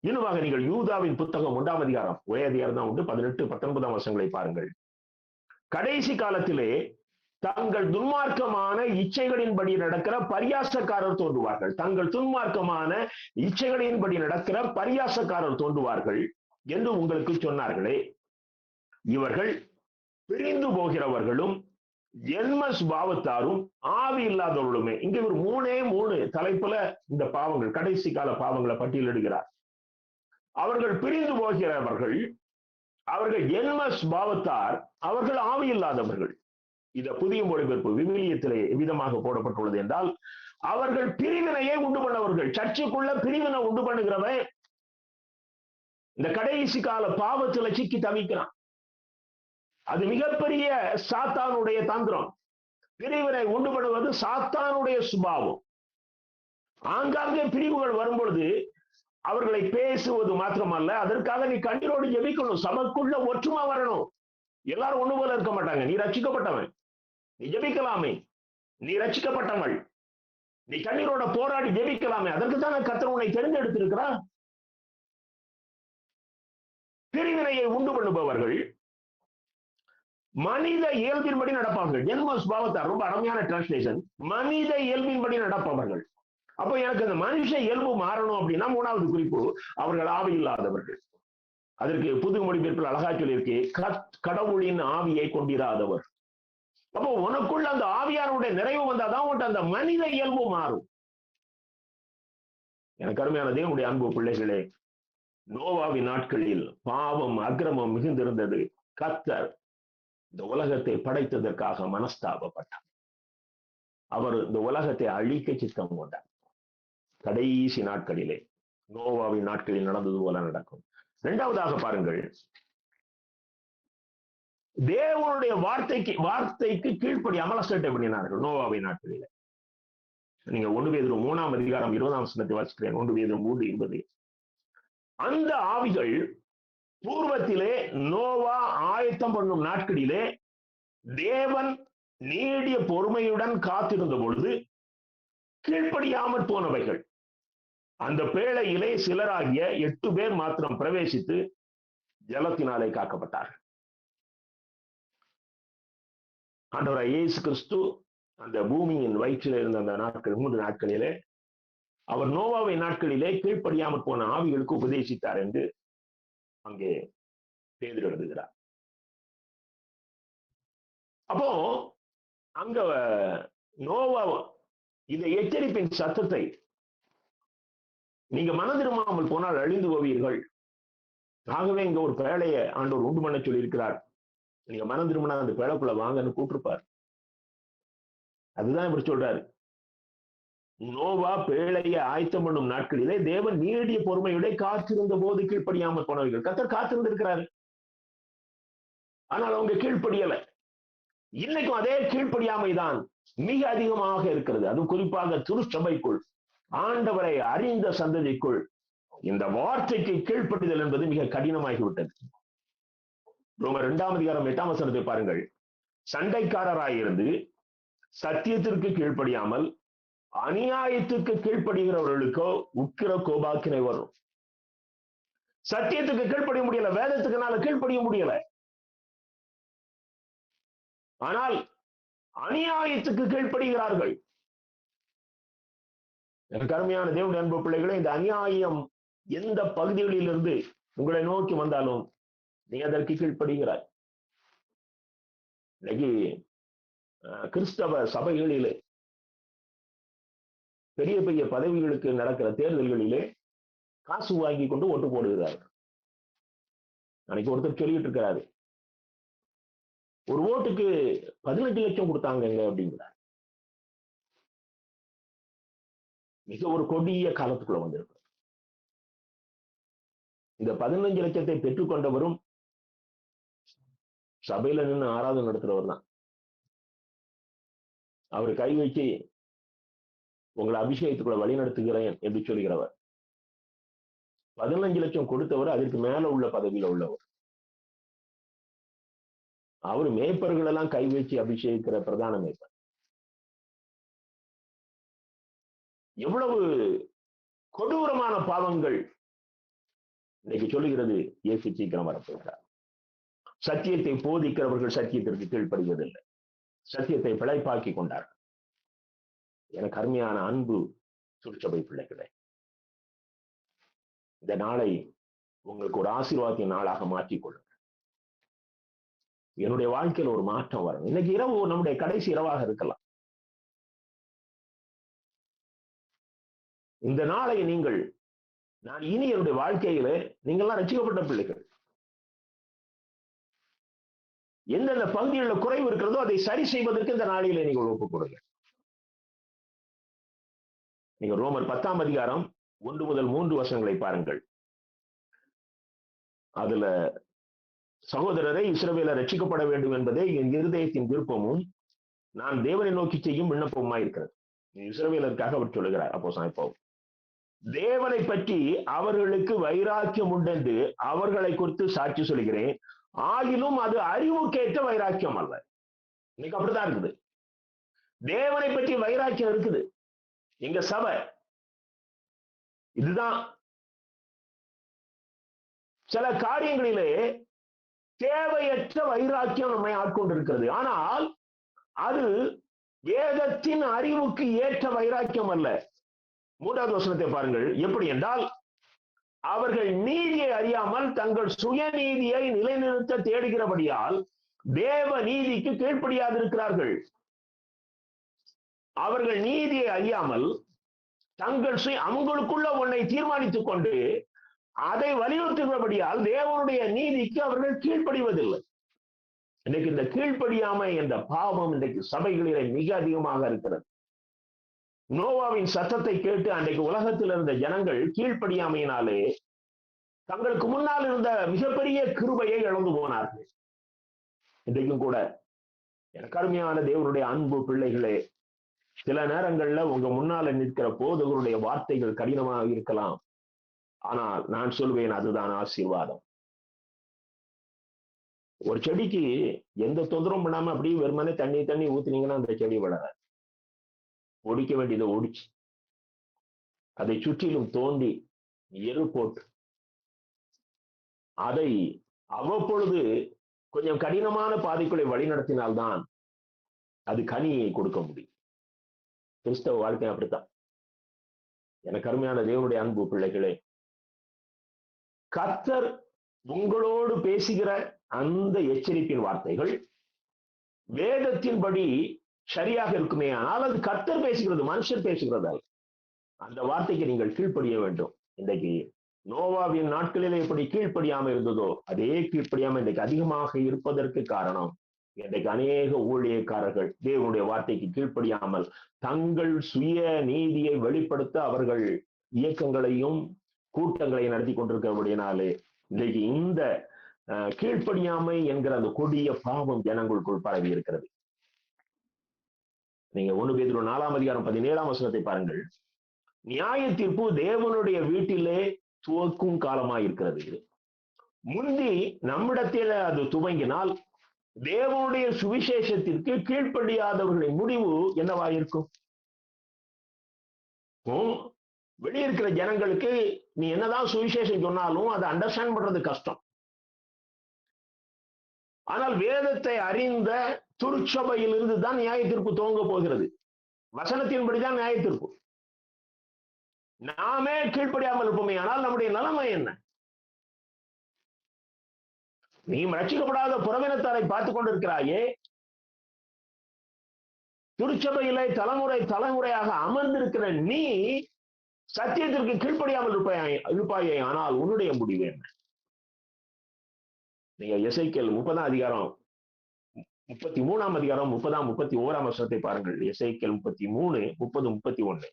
இன்னுமாக நீங்கள் யூதாவின் புத்தகம் 1ஆம் அதிகாரம், ஒரே அதிகாரம் தான் உண்டு, 18, 19 வசனங்களை பாருங்கள். கடைசி காலத்திலே தங்கள் துன்மார்க்கமான இச்சைகளின்படி நடக்கிற பரியாசக்காரர் தோன்றுவார்கள். தங்கள் துன்மார்க்கமான இச்சைகளின்படி நடக்கிற பரியாசக்காரர் தோன்றுவார்கள் என்று உங்களுக்கு சொன்னார்களே. இவர்கள் பிரிந்து போகிறவர்களும் ஜென்ம சுபாவத்தாரும் ஆவி இல்லாதவர்களுமே. இங்க ஒரு 3 தலைப்புல இந்த பாவங்கள், கடைசி கால பாவங்களை பட்டியலிடுகிறார். அவர்கள் பிரிந்து போகிறவர்கள், அவர்கள் ஜென்ம சுபாவத்தார், அவர்கள் ஆவி இல்லாதவர்கள். இத புதிய மொழிபெயர்ப்பு விவிலியத்திலே எவ்விதமாக போடப்பட்டுள்ளது என்றால், அவர்கள் பிரிவினையை உண்டு பண்ணவர்கள். சர்ச்சுக்குள்ள பிரிவினை உண்டு பண்ணுகிறவன் இந்த கடைசி கால பாவத்துல சிக்கி தவிக்கிறான். அது மிகப்பெரிய சாத்தானுடைய தந்திரம். பிரிவினை உண்டு பண்ணுவது சாத்தானுடைய சுபாவம். ஆங்காங்கே பிரிவுகள் வரும்பொழுது அவர்களை பேசுவது மாத்திரமல்ல, அதற்காக நீ கண்ணீரோடு ஜெபிக்கணும். சபைக்குள்ள ஒற்றுமை வரணும். எல்லாரும் ஒண்ணு போல இருக்க மாட்டாங்க. நீ ரட்சிக்கப்பட்டவன், நீ ஜெபிக்கலாமே. நீ ரட்சிக்கப்பட்டவள், நீ கண்ணீரோட போராடி ஜெபிக்கலாமே. அதற்கு தான் கர்த்தர் உன்னை தெரிந்தெடுத்திருக்கிறார். பிரிவினையை உண்டு பண்ணுபவர்கள் மனித இயல்பின்படி நடப்பார்கள். ஜென்ம சுபாவத்தார், ரொம்ப அருமையான டிரான்ஸ்லேஷன். மனித இயல்பின்படி நடப்பவர்கள். அப்போ எனக்கு அந்த மனுஷ இயல்பு மாறணும் அப்படின்னா 3வது குறிப்பு, அவர்கள் ஆவி இல்லாதவர்கள். அதற்கு புது மொழிபெயர்ப்பில் அழகா சொல்லியிருக்கு, கடவுளின் ஆவியை கொண்டிராதவர். அப்போ உனக்குள்ள அந்த ஆவியாருடைய நிறைவு வந்தாதான் உன்ட்டு அந்த மனித இயல்பு மாறும். எனக்கு அருமையான தேவனுடைய அன்பு பிள்ளைகளே, நோவாவின் நாட்களில் பாவம் அக்கிரமம் மிகுந்திருந்தது. கர்த்தர் இந்த உலகத்தை படைத்ததற்காக மனஸ்தாபப்பட்டார். அவர் இந்த உலகத்தை அழிக்க சித்தம் கொண்டார். கடைசி நாட்களிலே, நோவாவின் நாட்களில் நடந்தது போல நடக்கும். 2வதாக பாருங்கள், தேவனுடைய வார்த்தைக்கு கீழ்ப்படி அமலசட்டை பண்ணினார்கள் நோவாவின் நாட்களிலே. நீங்க 1 பேதுரு 3ஆம் அதிகாரம் 20ஆம் வசனத்தை வாசிக்கிறேன். 1 பேதுரு 3:20. அந்த ஆவிகள் பூர்வத்திலே நோவா ஆயத்தம் பண்ணும் நாட்களிலே தேவன் நீடிய பொறுமையுடன் காத்திருந்த பொழுது கீழ்ப்படியாமற் போனவைகள். அந்த பேழையிலே சிலராகிய 8 பேர் மாத்திரம் பிரவேசித்து ஜலத்தினாலே காக்கப்பட்டார்கள். ஆண்டவராகிய இயேசு கிறிஸ்து அந்த பூமியின் வயிற்றில் இருந்த அந்த நாட்கள் 3 நாட்களிலே அவர் நோவாவின் நாட்களிலே கீழ்ப்படியாமற் போன ஆவிகளுக்கு உபதேசித்தார் என்று அங்கே பேதுரு எழுதுகிறார். அப்போ அங்க நோவா இந்த எச்சரிப்பின் சத்தத்தை, நீங்க மனதிரும்பாமல் போனால் அழிந்து போவீர்கள், ஆகவே இங்க ஒரு பேழையை ஆண்டவர் உண்டு பண்ண சொல்லி இருக்கிறார், நீங்க மனதிரும்பினா அந்த பேழைக்குள்ள வாங்கன்னு கூட்டிருப்பார். அதுதான் இப்படி சொல்றாரு. நோவா பேழையை ஆயத்தம் பண்ணும் நாட்களிலே தேவன் நீடிய பொறுமையுடைய காத்திருந்த போது கீழ்ப்படியாமல் போனவர்கள். கர்த்தர் காத்திருந்திருக்கிறாரு, ஆனால் அவங்க கீழ்ப்படியல. இன்னைக்கும் அதே கீழ்ப்படியாமைதான் மிக அதிகமாக இருக்கிறது. அதுவும் குறிப்பாக திருச்சபைக்குள், ஆண்டவரை அறிந்த சந்ததிக்குள் இந்த வார்த்தைக்கு கீழ்ப்படிதல் என்பது மிக கடினமாகிவிட்டது. ரோமர் 2:8 பாருங்கள். சண்டைக்காரராயிருந்து சத்தியத்திற்கு கீழ்ப்படியாமல் அநியாயத்துக்கு கீழ்ப்படுகிறவர்களுக்கோ உக்கிர கோபாக்கினை வரும். சத்தியத்துக்கு கீழ்ப்படிய முடியல, வேதத்துக்குனால கீழ்ப்படிய முடியல. ஆனால் அநியாயத்துக்கு கீழ்ப்படுகிறார்கள். எனக்கு அருமையான தேவனுடைய அன்பு பிள்ளைகளே, இந்த அநியாயம் எந்த பகுதிகளில் இருந்து உங்களை நோக்கி வந்தாலும் நீ அதற்கு கீழ்ப்படுகிறாய். இன்னைக்கு கிறிஸ்தவ சபைகளிலே பெரிய பெரிய பதவிகளுக்கு நடக்கிற தேர்தல்களிலே காசு வாங்கி கொண்டு ஓட்டு போடுகிறார்கள். அன்னைக்கு ஒருத்தர் சொல்லிட்டு இருக்கிறாரு, ஒரு ஓட்டுக்கு 18 லட்சம் கொடுத்தாங்க அப்படிங்கிறார். மிக ஒரு கொடிய காலத்துக்குள்ள வந்திருக்கு. இந்த 15 லட்சத்தை பெற்றுக்கொண்டவரும் சபையில நின்று ஆராதனை நடத்துறவர் தான். அவர் கை வச்சு உங்களை அபிஷேகத்துக்குள்ள வழி நடத்துகிறேன் என்று சொல்கிறவர். 15 லட்சம் கொடுத்தவர் அதற்கு மேல உள்ள பதவியில உள்ளவர். அவர் மேய்ப்பர்கள் எல்லாம் கை வச்சு அபிஷேகிக்கிற பிரதான மேய்ப்பர். எவ்வளவு கொடூரமான பாவங்கள் இன்னைக்கு சொல்லுகிறது. இயேசு சீக்கிரம் வரப்போகிறார். சத்தியத்தை போதிக்கிறவர்கள் சத்தியத்திற்கு கீழ்ப்படுவதில்லை, சத்தியத்தை பிழைப்பாக்கி கொண்டார்கள். எனக்கு அருமையான அன்பு திருச்சபை பிள்ளைகளே, இந்த நாளை உங்களுக்கு ஒரு ஆசீர்வாதத்தின் நாளாக மாற்றிக்கொள்ளுங்கள். என்னுடைய வாழ்க்கையில் ஒரு மாற்றம் வரும். இன்னைக்கு இரவு நம்முடைய கடைசி இரவாக இருக்கலாம். இந்த நாளை நீங்கள், நான் இனி என்னுடைய வாழ்க்கையில நீங்கள்லாம் ரட்சிக்கப்பட்ட பிள்ளைகள், எந்தெந்த பகுதிகளில் குறைவு இருக்கிறதோ அதை சரி செய்வதற்கு இந்த நாளிலே நீங்கள் ஒப்புக் கொடுங்க. நீங்க ரோமர் 10:1 முதல் 3 பாருங்கள். அதுல சகோதரரை இஸ்ரவேலர் ரட்சிக்கப்பட வேண்டும் என்பதே என் இருதயத்தின் விருப்பமும் நான் தேவனை நோக்கி செய்யும் விண்ணப்பமா இருக்கிறது. இஸ்ரவேலருக்காக அவர் சொல்லுகிறார். அப்போ தேவனை பற்றி அவர்களுக்கு வைராக்கியம் உண்டென்று அவர்களை குறித்து சாட்சி சொல்கிறேன், ஆகிலும் அது அறிவுக்கேற்ற வைராக்கியம் அல்ல. இன்னைக்கு அப்படித்தான் இருக்குது. தேவனை பற்றி வைராக்கியம் இருக்குது. எங்க சபை இதுதான். சில காரியங்களிலே தேவையற்ற வைராக்கியம் நம்மை ஆட்கொண்டிருக்கிறது. ஆனால் அது வேதத்தின் அறிவுக்கு ஏற்ற வைராக்கியம் அல்ல. 3 பாருங்கள். எப்படி என்றால், அவர்கள் நீதியை அறியாமல் தங்கள் சுயநீதியை நிலைநிறுத்த தேடுகிறபடியால் தேவ நீதிக்கு கீழ்ப்படியாதிருக்கிறார்கள். அவர்கள் நீதியை அறியாமல் தங்கள் அவங்களுக்குள்ள ஒன்றை தீர்மானித்துக் கொண்டு அதை வலியுறுத்துகிறபடியால் தேவனுடைய நீதிக்கு அவர்கள் கீழ்ப்படிவதில்லை. இன்னைக்கு இந்த கீழ்ப்படியாமை என்ற பாவம் இன்றைக்கு சபைகளிலே மிக அதிகமாக இருக்கிறது. நோவாவின் சத்தத்தை கேட்டு அன்றைக்கு உலகத்தில் இருந்த ஜனங்கள் கீழ்ப்படியாமையினாலே தங்களுக்கு முன்னால் இருந்த மிகப்பெரிய கிருபையை இழந்து போனார்கள். இன்றைக்கும் கூட எனக்கு அருமையான தேவனுடைய அன்பு பிள்ளைகளே, சில நேரங்கள்ல உங்க முன்னால நிற்கிற போதகருடைய வார்த்தைகள் கடினமாக இருக்கலாம். ஆனால் நான் சொல்வேன், அதுதான் ஆசீர்வாதம். ஒரு செடிக்கு எந்த தொந்தரவும் பண்ணாம அப்படியே வெறுமனே தண்ணி ஊத்தினீங்கன்னா அந்த செடி வளர. ஒடிக்க வேண்டியதை ஒடிச்சு அதை சுற்றிலும் தோண்டி எரு போட்டு அதை அவ்வப்பொழுது கொஞ்சம் கடினமான பாதைக்குள்ளே வழிநடத்தினால்தான் அது கனியை கொடுக்க முடியும். கிறிஸ்தவ வாழ்க்கை அப்படித்தான். எனக்கு அருமையான தேவனுடைய அன்பு பிள்ளைகளே, கர்த்தர் உங்களோடு பேசுகிற அந்த எச்சரிப்பின் வார்த்தைகள் வேதத்தின்படி சரியாக இருக்குமே, ஆனால் அது கர்த்தர் பேசுகிறது, மனுஷர் பேசுகிறதால் அந்த வார்த்தைக்கு நீங்கள் கீழ்ப்படிய வேண்டும். இன்றைக்கு நோவாவின் நாட்களிலே எப்படி கீழ்ப்படியாம இருந்ததோ அதே கீழ்ப்படியாம இன்றைக்கு அதிகமாக இருப்பதற்கு காரணம், இன்றைக்கு அநேக ஊழியக்காரர்கள் தேவனுடைய வார்த்தைக்கு கீழ்ப்படியாமல் தங்கள் சுய நீதியை வெளிப்படுத்த அவர்கள் இயக்கங்களையும் கூட்டங்களை நடத்தி கொண்டிருக்கிறபடினாலே இன்றைக்கு இந்த கீழ்ப்படியாமை என்கிற அந்த கொடிய பாவம் ஜனங்களுக்குள் பரவி இருக்கிறது. நீங்க 1 பேதுரு 4:17 பாருங்கள். நியாய தீர்ப்பு தேவனுடைய வீட்டிலே துவக்கும் காலமாய் இருக்கிறது இது. முந்தி நம்மிடத்தில் அது துவங்கினால் தேவனுடைய சுவிசேஷத்திற்கு கீழ்ப்படியாதவர்களின் முடிவு என்னவாயிருக்கும்? வெளியிருக்கிற ஜனங்களுக்கு நீ என்னதான் சுவிசேஷம் சொன்னாலும் அதை அண்டர்ஸ்டாண்ட் பண்றது கஷ்டம். ஆனால் வேதத்தை அறிந்த திருச்சபையில் இருந்து தான் நியாய தீர்ப்பு துவங்க போகிறது. வசனத்தின்படிதான் நியாய தீர்ப்பு. நாமே கீழ்ப்படியாமல் இருப்போமே, ஆனால் நம்முடைய நிலைமை என்ன? நீ ரட்சிக்கப்படாத புறவினத்தாரை பார்த்துக் கொண்டிருக்கிறாயே, திருச்சபையிலே தலைமுறையாக அமர்ந்திருக்கிற நீ சத்தியத்திற்கு கீழ்ப்படியாமல் இருப்பாயே, ஆனால் உன்னுடைய முடிவு என்ன? நீங்க எசேக்கியேல் 30 அதிகாரம் 33 அதிகாரம் 30 31 வசனத்தை பாருங்கள். எசேக்கியேல் 33 30 31.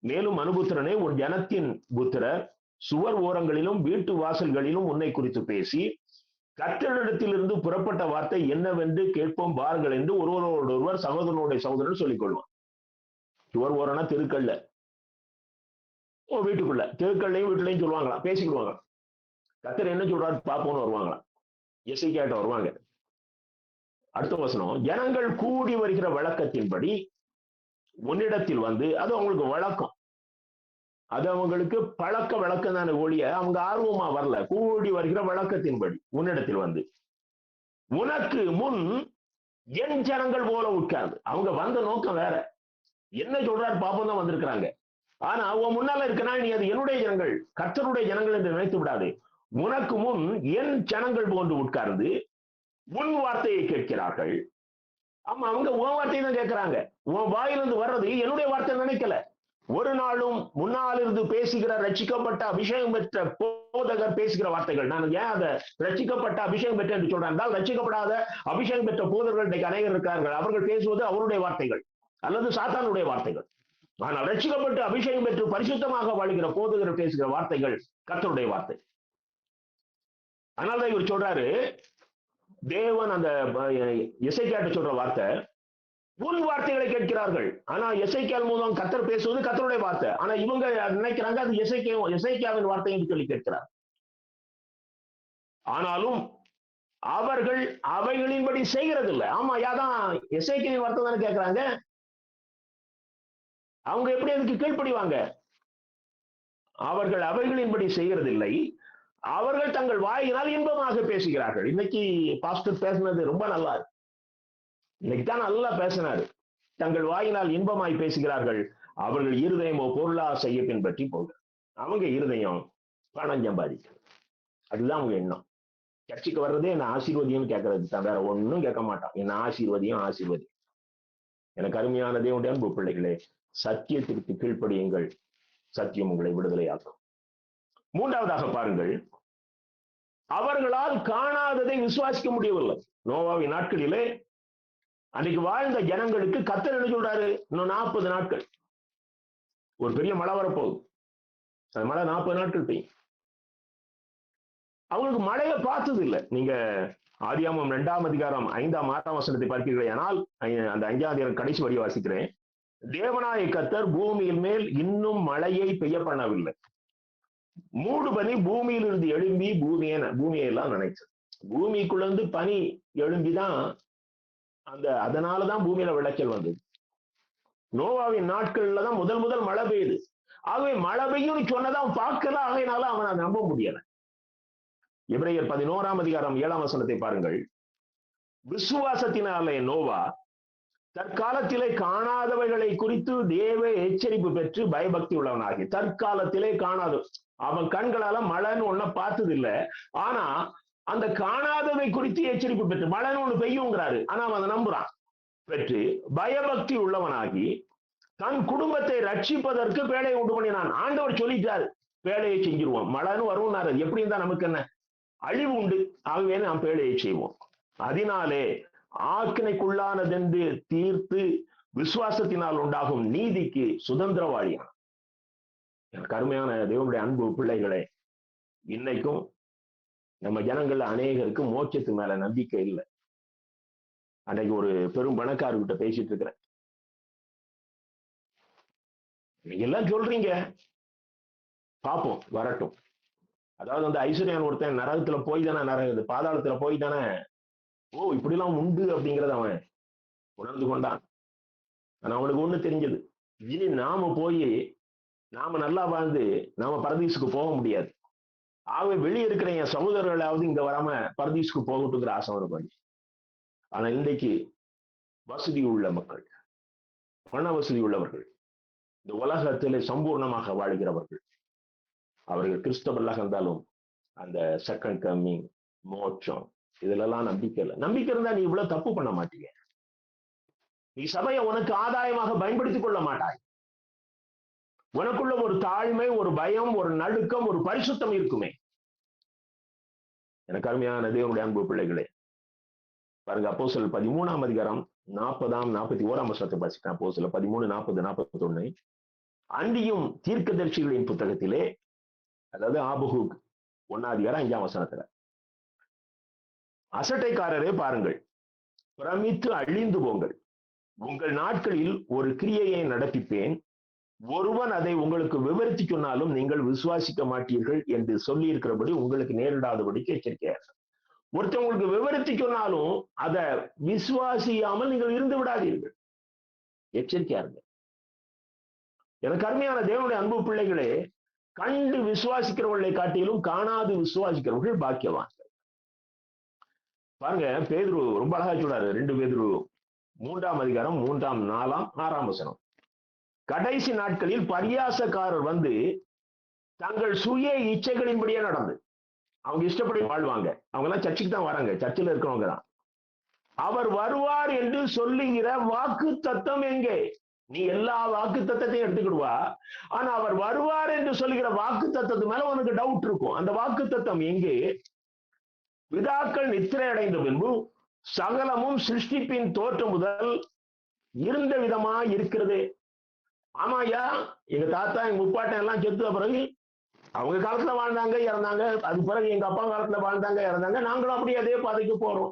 மேலும் மனுபுத்திரனே, உன் ஜனத்தின் புத்திரர் சுவர் ஓரங்களிலும் வீட்டு வாசல்களிலும் உன்னை குறித்து பேசி, கர்த்தரிடத்திலிருந்து புறப்பட்ட வார்த்தை என்னவென்று கேட்போம் வாருங்கள் என்று ஒருவரோடொருவர் சகோதரனுடைய சகோதரன் சொல்லிக் கொள்வான். சுவர் ஓரம்னா தெருக்கல்ல, வீட்டுக்குள்ள தெருக்கல்லையும் வீட்டுலையும் சொல்லுவாங்களாம், பேசிக்கிடுவாங்க. கர்த்தர் என்ன சொல்றாரு பாப்போம்னு வருவாங்களாம். எசேக்கியாட்ட வருவாங்க. அடுத்த வசனம், ஜனங்கள் கூடி வருகிற வழக்கத்தின்படி உன்னிடத்தில் வந்து, அது அவங்களுக்கு வழக்கம், அது அவங்களுக்கு பழக்க வழக்கம் தானே ஒழிய அவங்க ஆர்வமா வரல. கூடி வருகிற வழக்கத்தின்படி உன்னிடத்தில் வந்து உனக்கு முன் என் ஜனங்கள் போல உட்கார்ந்து, அவங்க வந்த நோக்கம் வேற, என்ன சொல்றாரு பாப்போம் தான் வந்திருக்கிறாங்க. ஆனா உன் முன்னால இருக்கனா நீ அது என்னுடைய ஜனங்கள், கர்த்தருடைய ஜனங்கள் என்று நினைத்து விடாது. உனக்கு முன் என் ஜனங்கள் போன்று உட்கார்ந்து உன் வார்த்தையை கேட்கிறார்கள். ஆமா, அவங்க உன் வார்த்தையை தான் கேட்கிறாங்க. உன் வாயிலிருந்து வர்றது என்னுடைய வார்த்தை நினைக்கல. ஒரு நாளும் முன்னால் இருந்து பேசுகிற ரட்சிக்கப்பட்ட அபிஷேகம் பெற்ற போதகர் பேசுகிற வார்த்தைகள். நான் ஏன் அதை ரட்சிக்கப்பட்ட அபிஷேகம் பெற்ற என்று சொல்றேன் என்றால், ரட்சிக்கப்படாத அபிஷேகம் பெற்ற போதகர்கள் இன்றைக்கு அநேகர் இருக்கிறார்கள். அவர்கள் பேசுவது அவருடைய வார்த்தைகள் அல்லது சாத்தானுடைய வார்த்தைகள். ஆனால் ரட்சிக்கப்பட்டு அபிஷேகம் பெற்று பரிசுத்தமாக வாழ்கிற போதகர் பேசுகிற வார்த்தைகள் கர்த்தருடைய வார்த்தை. அதனால்தான் இவர் சொல்றாரு, தேவன் அந்த எசேக்கியாட்ட சொல்ற வார்த்தை, உன் வார்த்தைகளை கேட்கிறார்கள். ஆனா எசேக்கியால் மூலம் கர்த்தர் பேசுவது கர்த்தருடைய வார்த்தை. ஆனா இவங்க நினைக்கிறாங்க அது எசேக்கியாவின் வார்த்தை என்று சொல்லி கேட்கிறார். ஆனாலும் அவர்கள் அவைகளின்படி செய்கிறது இல்லை. ஆமா, யாதான் எசேக்கியாவின் வார்த்தை தானே கேட்கிறாங்க. அவங்க எப்படி அதுக்கு கீழ்ப்படிவாங்க? அவர்கள் அவைகளின்படி செய்கிறதில்லை. அவர்கள் தங்கள் வாயினால் இன்பமாக பேசுகிறார்கள். இன்னைக்கு பாஸ்டர் பேசினது ரொம்ப நல்லா இருக்கு. இன்னைக்கு தான் நல்லா பேசினாரு. தங்கள் வாயினால் இன்பமாய் பேசுகிறார்கள், அவர்கள் இருதயமோ பொருளாசையை பின்பற்றி போகுது. அவங்க இருதயம் பணம் சம்பாதிக்கிறது, அதுதான் அவங்க எண்ணம். சர்ச்சைக்கு வர்றதே என்ன ஆசீர்வதியும் கேட்கறது தான், வேற ஒன்னும் கேட்க மாட்டான். என்ன ஆசீர்வதியும். எனக்கு அருமையான தேவனுடைய அன்பு பிள்ளைகளே, சத்தியத்திற்கு கீழ்ப்படியுங்கள், சத்தியம் உங்களை விடுதலையாக்கும். மூன்றாவதாக பாருங்கள், அவர்களால் காணாததை விசுவாசிக்க முடியவில்லை. நோவாவின் நாட்களிலே அன்னைக்கு வாழ்ந்த ஜனங்களுக்கு கர்த்தர் என்ன சொல்றாரு, இன்னும் 40 நாட்கள் ஒரு பெரிய மழை வரப்போகுது. அந்த மழை 40 நாட்கள் பெய்யும். அவங்களுக்கு மழையை பார்த்தது இல்லை. நீங்க ஆதியாகமம் 2 அதிகாரம் 5 வசனத்தை பார்க்கிறீர்கள். ஆனால் அந்த 5 அதிகாரம் கடைசி வரி வாசிக்கிறேன். தேவனாய கர்த்தர் பூமியின் மேல் இன்னும் மழையை பெய்ய பண்ணவில்லை. மூடு பனி பூமியில் இருந்து எழும்பி பூமியெல்லாம் நினைச்சது. பூமிக்குள்ள இருந்து பனி எழும்பிதான் அதனாலதான் பூமியில விளைச்சல் வந்தது. நோவாவின் நாட்கள்ல தான் முதல் மழை பெய்யுது. ஆகவே மழை பெய்யும் சொன்னதான் பார்க்கல, ஆகையினால அவன் அதை நம்ப முடியல. எபிரேயர் 11 அதிகாரம் 7 வசனத்தை பாருங்கள். விசுவாசத்தினாலே நோவா தற்காலத்திலே காணாதவைகளை குறித்து தேவ எச்சரிப்பு பெற்று பயபக்தி உள்ளவனாகி, தற்காலத்திலே காணாத, அவன் கண்களால மழைன்னு ஒன்ன பார்த்தது இல்லை. ஆனா அந்த காணாதவை குறித்து எச்சரிப்பு பெற்று, மழைன்னு ஒண்ணு பெய்யுங்கிறாரு, ஆனா அவன் அதை நம்புறான், பெற்று பயபக்தி உள்ளவனாகி தன் குடும்பத்தை ரட்சிப்பதற்கு பேழையை உண்டு பண்ணினான். ஆண்டவர் சொல்லிட்டாரு, பேழையை செஞ்சிருவோம், மழைன்னு வரும்னாரு. எப்படி இருந்தா நமக்கு என்ன, அழிவு உண்டு, ஆகவே நாம் பேழையை செய்வோம். அதனாலே ஆக்கினைக்குள்ளானதென்று தீர்த்து விசுவாசத்தினால் உண்டாகும் நீதிக்கு சுதந்திரவாளியான கருமையான தேவனுடைய அன்பு பிள்ளைகளே, இன்னைக்கும் நம்ம ஜனங்கள் அநேகருக்கு மோட்சத்து மேல நம்பிக்கை இல்லை. அன்னைக்கு ஒரு பெரும் பணக்காரர்கிட்ட பேசிட்டு இருக்கிறேன். நீங்க எல்லாம் சொல்றீங்க, பார்ப்போம், வரட்டும். அதாவது வந்து ஐஸ்வர்யான் ஒருத்தன் நரகத்துல போய் தானே, பாதாளத்துல போய் தானே, ஓ இப்படி எல்லாம் உண்டு அப்படிங்கறத அவன் உணர்ந்து கொண்டான். ஆனா அவனுக்கு ஒண்ணு தெரிஞ்சது, இனி நாம போய் நாம நல்லா வாழ்ந்து நாம பரதீசுக்கு போக முடியாது. ஆகவே வெளியே இருக்கிற என் சகோதரர்களாவது இங்க வராம பரதீசுக்கு போகட்டுங்கிற ஆசை அவனுக்கு வந்து. ஆனா இன்றைக்கு வசதி உள்ள மக்கள், பண வசதி உள்ளவர்கள், இந்த உலகத்திலே சம்பூர்ணமாக வாழ்கிறவர்கள், அவர்கள் கிறிஸ்தவர்களாக இருந்தாலும் அந்த செகண்ட் கம்மிங், மோட்சம், இதுல எல்லாம் நம்பிக்கை இல்லை. நம்பிக்கை இருந்தா நீ இவ்வளவு தப்பு பண்ண மாட்டீங்க. நீ சபையை உனக்கு ஆதாயமாக பயன்படுத்திக் கொள்ள மாட்டாய். உனக்குள்ள ஒரு தாழ்மை, ஒரு பயம், ஒரு நடுக்கம், ஒரு பரிசுத்தம் இருக்குமே. எனக்கு அருமையான தேவனுடைய அன்பு பிள்ளைகளே, பாருங்க அப்போஸ்தலர் 13ஆம் அதிகாரம் 40ஆம் 41ஆம் வசனத்தை வாசிக்கிறேன். அப்போஸ்தலர் 13, 40, 41. அன்றியும் தீர்க்கதரிசிகளின் புத்தகத்திலே, அதாவது ஆபகுக் 1ஆம் அதிகாரம் 5ஆம் வசனத்துல, அசட்டைக்காரரே பாருங்கள், பிரமித்து அழிந்து போங்கள், உங்கள் நாட்களில் ஒரு கிரியையை நடப்பிப்பேன், ஒருவன் அதை உங்களுக்கு விவரித்து சொன்னாலும் நீங்கள் விசுவாசிக்க மாட்டீர்கள் என்று சொல்லி இருக்கிறபடி உங்களுக்கு நேரிடாதபடிக்கு எச்சரிக்கையா. ஒருத்தவங்களுக்கு விவரித்து சொன்னாலும் அதை விசுவாசியாமல் நீங்கள் இருந்து விடாதீர்கள், எச்சரிக்கையா இருங்க. எனக்கு அருமையான தேவனுடைய அன்பு பிள்ளைகளே, கண்டு விசுவாசிக்கிறவர்களை காட்டிலும் காணாது விசுவாசிக்கிறவர்கள் பாக்கியவான்கள். பாருங்க, பேதுரு ரொம்ப அழகா சொல்றாரு. 2 பேதுரு 3ஆம் அதிகாரம் 3ஆம் 4ஆம் 6ஆம் வசனம். கடைசி நாட்களில் பரியாசக்காரர் வந்து தங்கள் சுய இச்சைகளின்படியே நடந்து, அவங்க இஷ்டப்படி வாழ்வாங்க. அவங்க எல்லாம் சர்ச்சுக்கு தான் வராங்க, சர்ச்சில் இருக்கிறவங்க தான். அவர் வருவார் என்று சொல்லுகிற வாக்கு தத்தம் எங்கே? நீ எல்லா வாக்கு தத்தத்தையும் எடுத்துக்கிடுவா, ஆனா அவர் வருவார் என்று சொல்லுகிற வாக்கு தத்தத்து மேல உனக்கு டவுட் இருக்கும். அந்த வாக்கு தத்தம் எங்கே? பிதாக்கள் நித்திரை அடைந்த பின்பு சகலமும் சிருஷ்டிப்பின் தோற்றம் முதல் இருந்த விதமா இருக்கிறது. ஆமாயா, எங்க தாத்தா எங்க முப்பாட்டன் எல்லாம் செத்துத பிறகு அவங்க காலத்துல வாழ்ந்தாங்க, இறந்தாங்க. அது பிறகு எங்க அப்பா காலத்துல வாழ்ந்தாங்க, இறந்தாங்க. நாங்களும் அப்படியே அதே பாதைக்கு போறோம்.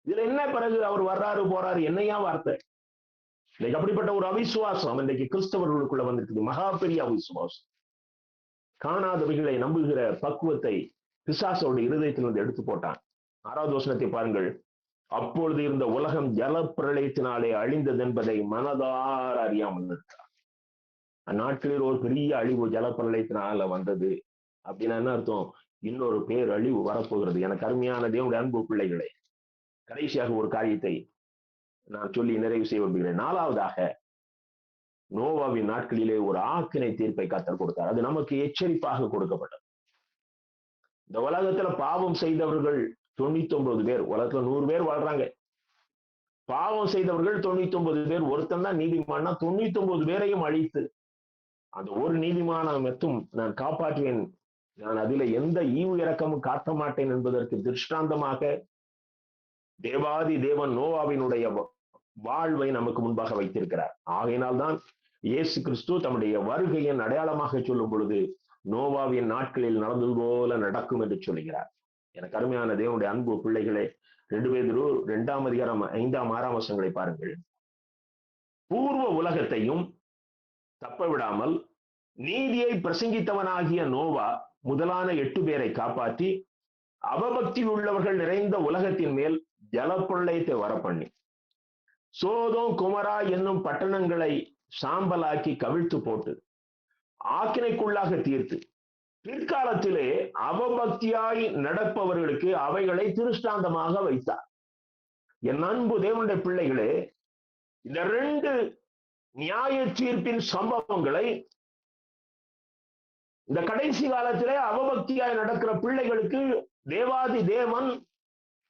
இதுல என்ன பிறகு அவர் வர்றாரு போறாரு, என்னையா வார்த்தை? இன்னைக்கு அப்படிப்பட்ட ஒரு அவிசுவாசம் இன்றைக்கு கிறிஸ்தவர்களுக்குள்ள வந்திருக்குது, மகா பெரிய அவிசுவாசம். காணாதவைகளை நம்புகிற பக்குவத்தை பிசாசோட இருதயத்திலிருந்து எடுத்து போட்டான். 6வது வசனத்தை பாருங்கள். அப்பொழுது இருந்த உலகம் ஜல பிரளயத்தினாலே அழிந்தது என்பதை மனதார அறியாமல் இருக்கிறார். அந்நாட்களில் ஒரு பெரிய அழிவு ஜலப்பிரளயத்தினால வந்தது அப்படின்னா என்ன அர்த்தம்? இன்னொரு பேர் அழிவு வரப்போகிறது. எனக்கு அருமையான தேவனுடைய அன்பு பிள்ளைகளே, கடைசியாக ஒரு காரியத்தை நான் சொல்லி நிறைவு செய்ய விரும்புகிறேன். 4வதாக, நோவாவின் நாட்களிலே ஒரு ஆக்கினை தீர்ப்பை கர்த்தர் கொடுத்தார். அது நமக்கு எச்சரிப்பாக கொடுக்கப்பட்டது. இந்த உலகத்துல பாவம் செய்தவர்கள் 99 பேர், உலகத்துல 100 பேர் வாழ்றாங்க. பாவம் செய்தவர்கள் 99 பேர். ஒருத்தன் தான் நீதிமான்னா 99 பேரையும் அழித்து அந்த ஒரு நீதிமான மட்டும் நான் காப்பாற்றுவேன், நான் அதில எந்த ஈவு இறக்கமும் காட்ட மாட்டேன் என்பதற்கு திருஷ்டாந்தமாக தேவாதி தேவன் நோவாவினுடைய வாழ்வை நமக்கு முன்பாக வைத்திருக்கிறார். ஆகையினால் தான் இயேசு கிறிஸ்து தம்முடைய வருகையின் அடையாளமாக சொல்லும் பொழுது நோவாவின் நாட்களில் நடந்தது போல நடக்கும் என்று சொல்லுகிறார். எனக்கு அருமையான தேவனுடைய அன்பு பிள்ளைகளே, 2 பேதுரு 2ஆம் அதிகாரம் 5ஆம் 6ஆம் வசனங்களை பாருங்கள். பூர்வ உலகத்தையும் தப்ப விடாமல் நீதியை பிரசங்கித்தவனாகிய நோவா முதலான 8 பேரை காப்பாற்றி அவபக்தி உள்ளவர்கள் நிறைந்த உலகத்தின் மேல் ஜலப்பிரளயத்தை வரப்பண்ணி சோதோம் குமரா என்னும் பட்டணங்களை சாம்பலாக்கி கவிழ்த்து போட்டு ஆக்கினைக்குள்ளாக தீர்த்து பிற்காலத்திலே அவபக்தியாய் நடப்பவர்களுக்கு அவைகளை திருஷ்டாந்தமாக வைத்தார். என் அன்பு தேவனுடைய பிள்ளைகளே, இந்த 2 நியாய தீர்ப்பின் சம்பவங்களை இந்த கடைசி காலத்திலே அவபக்தியாய் நடக்கிற பிள்ளைகளுக்கு தேவாதி தேவன்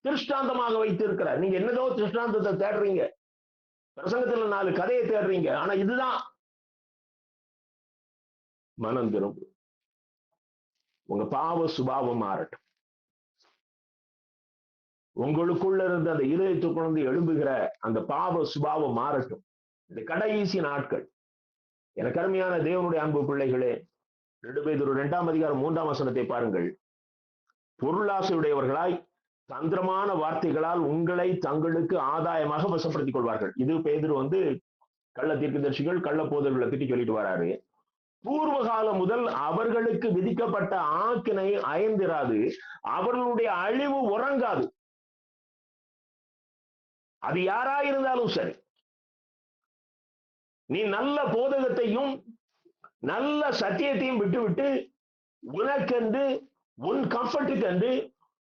திருஷ்டாந்தமாக வைத்திருக்கிறார். நீங்க என்னதோ திருஷ்டாந்தத்தை தேடுறீங்க, பிரசங்கத்துல 4 கதையை தேடுறீங்க, ஆனா இதுதான். மனம் திரும்பு, உங்க பாவ சுபாவம் மாறட்டும். உங்களுக்குள்ள இருந்த அந்த இதயத்துக்குள்ள எழும்புகிற அந்த பாவ சுபாவம் மாறட்டும். இந்த கடைசி நாட்கள். எனக்கு அருமையான தேவனுடைய அன்பு பிள்ளைகளே, 2 பேதுரு 2ஆம் அதிகாரம் 3ஆம் வசனத்தை பாருங்கள். பொருளாசையுடையவர்களாய் தந்திரமான வார்த்தைகளால் உங்களை தங்களுக்கு ஆதாயமாக வசப்படுத்திக் கொள்வார்கள். இது பேதுரு கள்ள தீர்க்கதரிசிகள், கள்ள போதர்களை பற்றி சொல்லிட்டு வராரு. பூர்வ காலம் முதல் அவர்களுக்கு விதிக்கப்பட்ட ஆக்கினை அயர்ந்திராது, அவர்களுடைய அழிவு உறங்காது. அது யாராயிருந்தாலும் சரி. நீ நல்ல போதகத்தையும் நல்ல சத்தியத்தையும் விட்டுவிட்டு உனக்கென்று உன் கம்ஃபர்ட்டுக்கென்று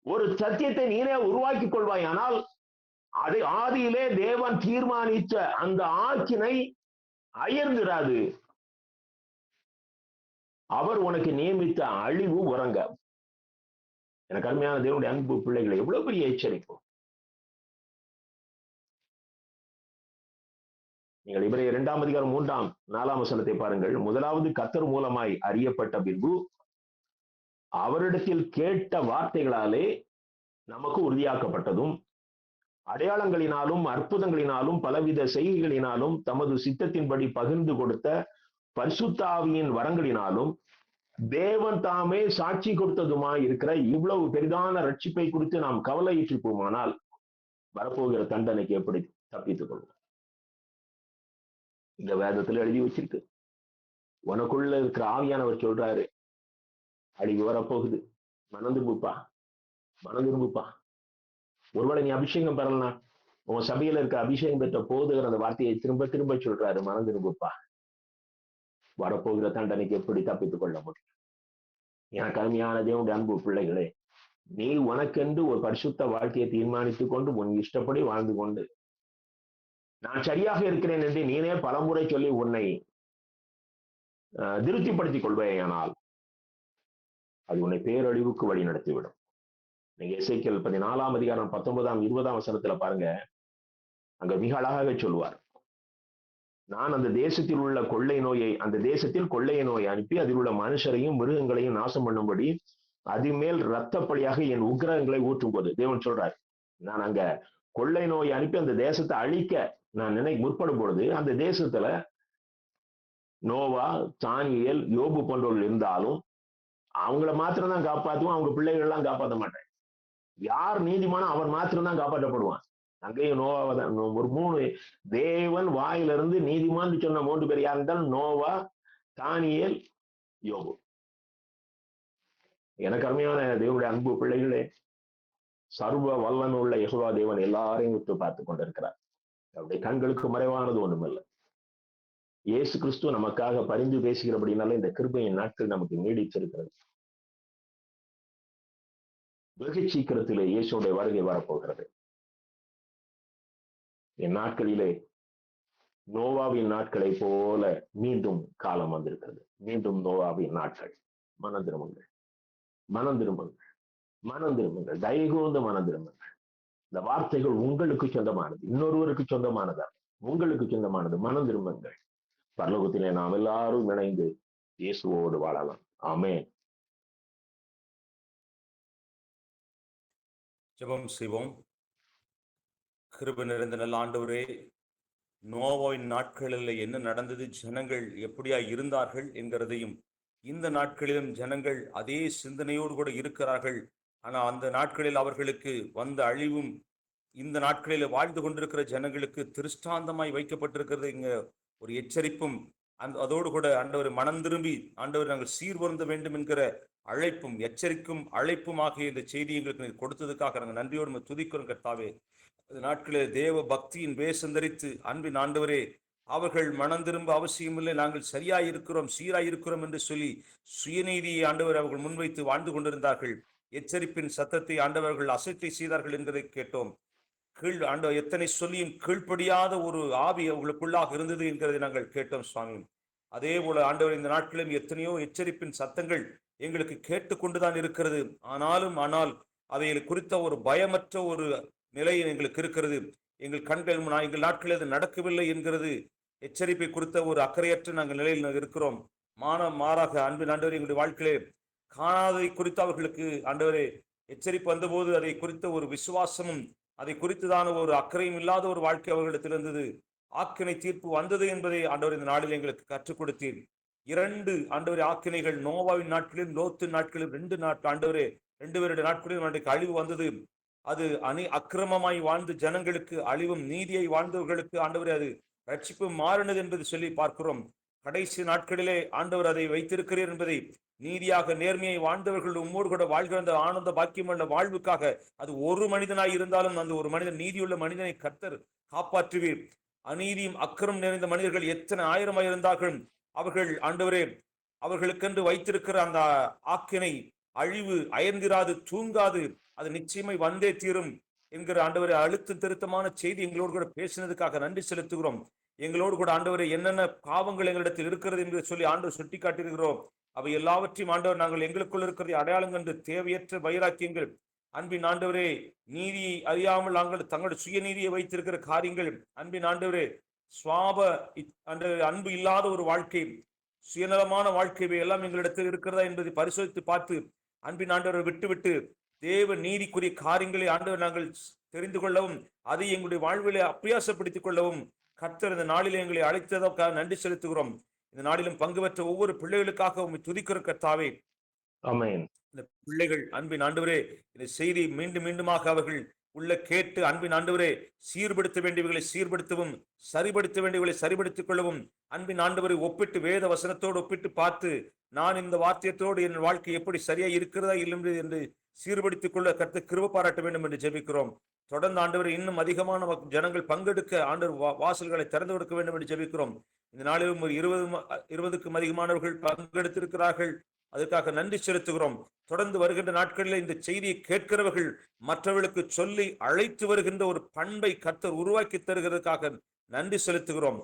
ஒரு சத்தியத்தை நீனே உருவாக்கிக் கொள்வாயானால், அதை ஆதியிலே தேவன் தீர்மானித்த அந்த ஆக்கினை அயர்ந்திராது. அவர் உனக்கு நியமித்த அழிவு உறங்க. எனக்கு அருமையான தேவனுடைய அன்பு பிள்ளைகளை, எவ்வளவு பெரிய எச்சரிப்பு! நீங்கள் இவரைய 2ஆம் அதிகாரம் 3ஆம் 4ஆம் வசனத்தை பாருங்கள். முதலாவது கர்த்தர் மூலமாய் அறியப்பட்ட பின்பு அவரிடத்தில் கேட்ட வார்த்தைகளாலே நமக்கு உறுதியாக்கப்பட்டதும், அடையாளங்களினாலும் அற்புதங்களினாலும் பலவித செய்கைகளினாலும் தமது சித்தத்தின்படி பகிர்ந்து கொடுத்த பரிசுத்த ஆவியின் வரங்களினாலும் தேவன் தாமே சாட்சி கொடுத்ததுமாய் இருக்கிற இவ்வளவு பெரிதான ரட்சிப்பை குறித்து நாம் கவலையிட்டிருப்போமானால் வரப்போகிற தண்டனைக்கு எப்படி தப்பித்துக் கொள்வோம்? இந்த வேதத்துல எழுதி வச்சிருக்கு. உனக்குள்ள இருக்கிற ஆவியானவர் சொல்றாரு, அழிவு வரப்போகுது, மனம் திரும்புப்பா, மனம் திரும்புப்பா. ஒருவேளை நீ அபிஷேகம் பெறலாம், உன் சபையில இருக்க அபிஷேகம் பெற்ற போதுகிற அந்த வார்த்தையை திரும்ப திரும்ப சொல்றாரு, மனம் திரும்புப்பா. வரப்போகிற தண்டனைக்கு எப்படி தப்பித்துக் கொள்ள முடியும்? எனக்கு அருமையான தேவனுடைய அன்பு பிள்ளைகளே, நீ உனக்கென்று ஒரு பரிசுத்த வாழ்க்கையை தீர்மானித்துக் கொண்டு உன் இஷ்டப்படி வாழ்ந்து கொண்டு நான் சரியாக இருக்கிறேன் என்று நீனே பலமுறை சொல்லி உன்னை திருப்திப்படுத்திக் கொள்வேயானால் அது உன்னை பேரழிவுக்கு வழி நடத்திவிடும். நீங்க எசேக்கியேல் 14ஆம் அதிகாரம் 19ஆம் 20ஆம் வசனத்துல பாருங்க, அங்க மிக அழகாக சொல்லுவார், நான் அந்த தேசத்தில் உள்ள அந்த தேசத்தில் கொள்ளை நோயை அனுப்பி அதில் உள்ள மனுஷரையும் மிருகங்களையும் நாசம் பண்ணும்படி அதுமேல் இரத்தப்படியாக என் உக்கிரகங்களை ஊற்றும் போது, தேவன் சொல்றார், நான் அங்க கொள்ளை நோயை அனுப்பி அந்த தேசத்தை அழிக்க நான் முற்படும் பொழுது அந்த தேசத்துல நோவா, தானியேல், யோபு போன்றவர்கள் இருந்தாலும் அவங்கள மாத்திரம் தான் காப்பாற்றுவான், அவங்க பிள்ளைகள் எல்லாம் காப்பாற்ற மாட்டேன். யார் நீதிமானோ அவன் மாத்திரம் தான் காப்பாற்றப்படுவான். அங்கேயும் நோவா தான். ஒரு 3 தேவன் வாயிலிருந்து நீதிமான் சொன்ன 3 பேர் யார் இருந்தாலும் நோவா, தானியேல், யோபு. எனக்கு அருமையான தேவனுடைய அன்பு பிள்ளைகளே, சர்வ வல்லமை உள்ள யெகோவா தேவன் எல்லாரையும் விட்டு பார்த்து கொண்டிருக்கிறார். அவருடைய கண்களுக்கு மறைவானது ஒண்ணுமில்லை. இயேசு கிறிஸ்து நமக்காக பரிந்து பேசுகிறபடினால இந்த கிருபையின் நாட்கள் நமக்கு நீடித்திருக்கிறது. வெகு சீக்கிரத்திலே இயேசுடைய வருகை வரப்போகிறது. என் நாட்களிலே நோவாவின் நாட்களை போல மீண்டும் காலம் வந்திருக்கிறது. மீண்டும் நோவாவின் நாட்கள். மனம் திரும்புங்கள், மனம் திரும்புங்கள், மனம் திரும்புங்கள், தயகூர்ந்து மனம் திரும்புங்கள். இந்த வார்த்தைகள் உங்களுக்கு சொந்தமானது, இன்னொருவருக்கு சொந்தமானதா, உங்களுக்கு சொந்தமானது. மனம் திரும்புங்கள். பரலோகத்திலே நாம் எல்லாரும் இணைந்து இயேசுவோடு வாழலாம். ஆமென். ஜெபம் செய்வோம். கிருபை நிறைந்த நல்ல ஆண்டவரே, நோவாவின் நாட்களில் என்ன நடந்தது, ஜனங்கள் எப்படியா இருந்தார்கள் என்கிறதையும், இந்த நாட்களிலும் ஜனங்கள் அதே சிந்தனையோடு கூட இருக்கிறார்கள். ஆனால் அந்த நாட்களில் அவர்களுக்கு வந்த அழிவும் இந்த நாட்களில் வாழ்ந்து கொண்டிருக்கிற ஜனங்களுக்கு திருஷ்டாந்தமாய் வைக்கப்பட்டிருக்கிறது. இங்க ஒரு எச்சரிப்பும் அதோடு கூட ஆண்டவர் மனம் திரும்பி ஆண்டவர் நாங்கள் சீர்வருந்த வேண்டும் என்கிற அழைப்பும் எச்சரிக்கும் அழைப்பும் ஆகிய இந்த செய்தி எங்களுக்கு கொடுத்ததுக்காக நாங்கள் நன்றியோடு துதிக்கிறோம் கர்த்தாவே. நாட்களில் தேவ பக்தியின் வேஷம் தரித்து அன்பின் ஆண்டவரே, அவர்கள் மனம் திரும்ப அவசியமில்லை, நாங்கள் சரியாயிருக்கிறோம், சீராயிருக்கிறோம் என்று சொல்லி சுயநீதியை ஆண்டவர் அவர்கள் முன்வைத்து வாழ்ந்து கொண்டிருந்தார்கள். எச்சரிப்பின் சத்தத்தை ஆண்டவர்கள் அசட்டை செய்தார்கள் என்பதை கேட்டோம். ஆண்டவர் எத்தனை சொல்லியும் கீழ்ப்படியாத ஒரு ஆவி அவர்களுக்குள்ளாக இருந்தது என்கிறதை நாங்கள் கேட்டோம் சுவாமி. அதே போல ஆண்டவர் இந்த நாட்களிலும் எத்தனையோ எச்சரிப்பின் சத்தங்கள் எங்களுக்கு கேட்டுக்கொண்டுதான் இருக்கிறது. ஆனால் அவைகளை குறித்த ஒரு பயமற்ற ஒரு நிலை எங்களுக்கு இருக்கிறது. எங்கள் கண்கள் எங்கள் நாட்களில் அது நடக்கவில்லை என்கிறது எச்சரிப்பை குறித்த ஒரு அக்கறையற்ற நாங்கள் நிலையில் இருக்கிறோம். மாறாக அன்பின் ஆண்டவரே, எங்களுடைய வாழ்க்கையிலே காணாததை குறித்து அவர்களுக்கு ஆண்டவரே எச்சரிப்பு வந்தபோது அதை குறித்த ஒரு விசுவாசமும் அதை குறித்துதான ஒரு அக்கறையும் இல்லாத ஒரு வாழ்க்கை அவர்களிடத்தில் இருந்தது. ஆக்கினை தீர்ப்பு வந்தது என்பதை ஆண்டவர் இந்த நாளில் எங்களுக்கு கற்றுக் கொடுத்தீர். 2 ஆண்டவரே ஆக்கினைகள், நோவாவின் நாட்களிலும் லோத்தின் நாட்களிலும் 2 நாட்கள் ஆண்டவரே 2 பேருடைய நாட்களிலும் அன்றைக்கு அழிவு வந்தது. அது அக்கிரமமாய் வாழ்ந்து ஜனங்களுக்கு அழிவும், நீதியை வாழ்ந்தவர்களுக்கு ஆண்டவரே அது ரட்சிப்பு மாறினது என்பது சொல்லி பார்க்கிறோம். கடைசி நாட்களிலே ஆண்டவர் அதை வைத்திருக்கிறீர் என்பதை, நீதியாக நேர்மையை வாழ்ந்தவர்கள் உம்மோடு கூட வாழ்கிற அந்த ஆனந்த பாக்கியமுள்ள வாழ்வுக்காக, அது ஒரு மனிதனாய் இருந்தாலும் அந்த ஒரு மனிதன், நீதியுள்ள மனிதனை கர்த்தர் காப்பாற்றுவீர். அநீதியும் அக்கிரம் நிறைந்த மனிதர்கள் எத்தனை ஆயிரமாய் இருந்தார்கள், அவர்கள் ஆண்டவரே அவர்களுக்கென்று வைத்திருக்கிற அந்த ஆக்கினை அழிவு அயர்ந்திராது, தூங்காது, அது நிச்சயமை வந்தே தீரும் என்கிற ஆண்டவரை அழுத்த திருத்தமான செய்தி எங்களோடு கூட பேசினதுக்காக நன்றி செலுத்துகிறோம். எங்களோடு கூட ஆண்டவரை என்னென்ன பாவங்கள் எங்களிடத்தில் இருக்கிறது என்று சொல்லி ஆண்டவர் சுட்டி காட்டியிருக்கிறோம். அவை எல்லாவற்றையும் ஆண்டவர் நாங்கள் எங்களுக்குள் இருக்கிறதை அடையாளம் கண்டு தேவையற்ற வைராக்கியங்கள், அன்பின் ஆண்டவரே நீதியை அறியாமல் நாங்கள் தங்களுடைய சுயநீதியை வைத்திருக்கிற காரியங்கள், அன்பின் ஆண்டவரே சுவாப அன்பு இல்லாத ஒரு வாழ்க்கை, சுயநலமான வாழ்க்கை எல்லாம் எங்களிடத்தில் இருக்கிறதா என்பதை பரிசோதித்து பார்த்து, அன்பின் ஆண்டவரை விட்டுவிட்டு தேவ நீதிக்குரிய காரியங்களை ஆண்டவர் நாங்கள் தெரிந்து கொள்ளவும், அதை எங்களுடைய வாழ்விலே அப்பியாசப்படுத்திக் கொள்ளவும் கர்த்தர் இந்த நாளிலே எங்களை அழைத்ததற்காக நன்றி செலுத்துகிறோம். இந்த நாளிலும் பங்கு பெற்ற ஒவ்வொரு பிள்ளைகளுக்காக உண்மை துதிக்கிற கர்த்தாவே, ஆமென். இந்த பிள்ளைகள் அன்பின் ஆண்டவரே இந்த செய்தி மீண்டும் மீண்டுமாக அவர்கள் உள்ள கேட்டு, அன்பின் ஆண்டவரே சீர்படுத்த வேண்டியவர்களை சீர்படுத்தவும், சரிபடுத்த வேண்டியவர்களை சரிபடுத்திக் கொள்ளவும், அன்பின் ஆண்டவரை ஒப்பிட்டு வேத வசனத்தோடு ஒப்பிட்டு பார்த்து, நான் இந்த வார்த்தையத்தோடு என் வாழ்க்கை எப்படி சரியா இருக்கிறதா இல்லை என்று சீர்படுத்திக் கொள்ள கர்த்தர் கிருபை பாராட்ட வேண்டும் என்று ஜெபிக்கிறோம். தொடர்ந்து ஆண்டவர் இன்னும் அதிகமான ஜனங்கள் பங்கெடுக்க ஆண்டவர் வாசல்களை திறந்து கொடுக்க வேண்டும் என்று ஜெபிக்கிறோம். இந்த நாளிலும் ஒரு 20க்கும் அதிகமானவர்கள் பங்கெடுத்திருக்கிறார்கள். அதற்காக நன்றி செலுத்துகிறோம். தொடர்ந்து வருகின்ற நாட்களில் இந்த செய்தியை கேட்கிறவர்கள் மற்றவர்களுக்கு சொல்லி அழைத்து வருகின்ற ஒரு பண்பை கர்த்தர் உருவாக்கி தருகிறதுக்காக நன்றி செலுத்துகிறோம்.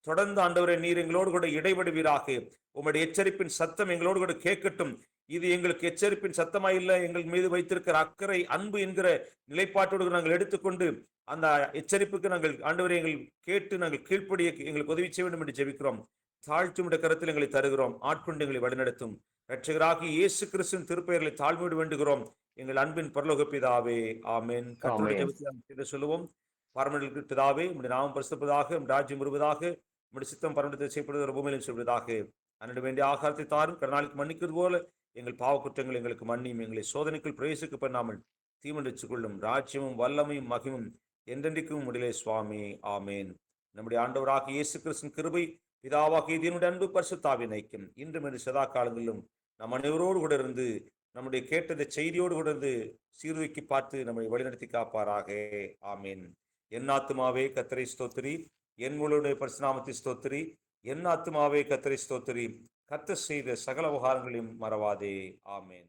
தொடர்ந்து ஆண்டவரை நீர் எங்களோடு கூட இடைபடுவீராக. உம்முடைய எச்சரிப்பின் சத்தம் எங்களோடு கூட கேட்கட்டும். இது எங்களுக்கு எச்சரிப்பின் சத்தமாயில்ல, எங்கள் மீது வைத்திருக்கிற அக்கறை அன்பு என்கிற நிலைப்பாட்டோடு நாங்கள் எடுத்துக்கொண்டு அந்த எச்சரிப்புக்கு நாங்கள் ஆண்டவரை எங்கள் கேட்டு நாங்கள் கீழ்ப்படிய எங்களுக்கு உதவி செய்ய வேண்டும் என்று ஜெபிக்கிறோம். தாழ்த்துமுடைய கருத்தில் எங்களை தருகிறோம். ஆட்கொண்டு எங்களை வழிநடத்தும். இரட்சகராகிய இயேசு கிறிஸ்துவின் திருப்பெயர்களை தாழ்மையோடு வேண்டுகிறோம் எங்கள் அன்பின் பரலோக பிதாவே, ஆமென். கர்த்தருடைய ஜெபத்தை சொல்லுவோம். பரமண்டலத்தின் பிதாவே, உம்முடைய நாமம் பரிசுத்தப்படுவதாக, உம்முடைய ராஜ்யம் வருவதாக, உம்முடைய சித்தம் பரமண்டலத்தில் செய்யப்படுவது பூமியிலும் செய்வதாக. அன்றைய வேண்டிய ஆகாரத்தை தாரும், கடனாளிக்கு மன்னிக்கிறது போல எங்கள் பாவ குற்றங்கள் எங்களுக்கு மன்னியும். எங்களை சோதனைக்குள் பிரவேசிக்க பண்ணாமல் தீமண்டித்துக் கொள்ளும். ராஜ்யமும் வல்லமையும் மகிமும் என்றென்றைக்கும் முடியலே சுவாமி, ஆமேன். நம்முடைய ஆண்டவராக இயேசு கிறிஸ்துவின் கிருபை, பிதாவாகிய தேவனுடைய அன்பு, பரிசுத்தாவின் ஐக்கியம் இன்றும் என்று சதா காலங்களிலும் நம் அனைவரோடு கூட இருந்து, நம்முடைய கேட்டதை செய்தியோடு கூட இருந்து சீர்தூக்கி பார்த்து நம்மை வழிநடத்தி காப்பாராக, ஆமேன். என் ஆத்துமாவே கர்த்தரை ஸ்தோத்திரி, என் முழுடைய பரிசுநாமத்தை ஸ்தோத்திரி, என் ஆத்துமாவே கர்த்தரை ஸ்தோத்திரி, கர்த்தர் செய்த சகல உபகாரங்களையும் மறவாதே, ஆமேன்.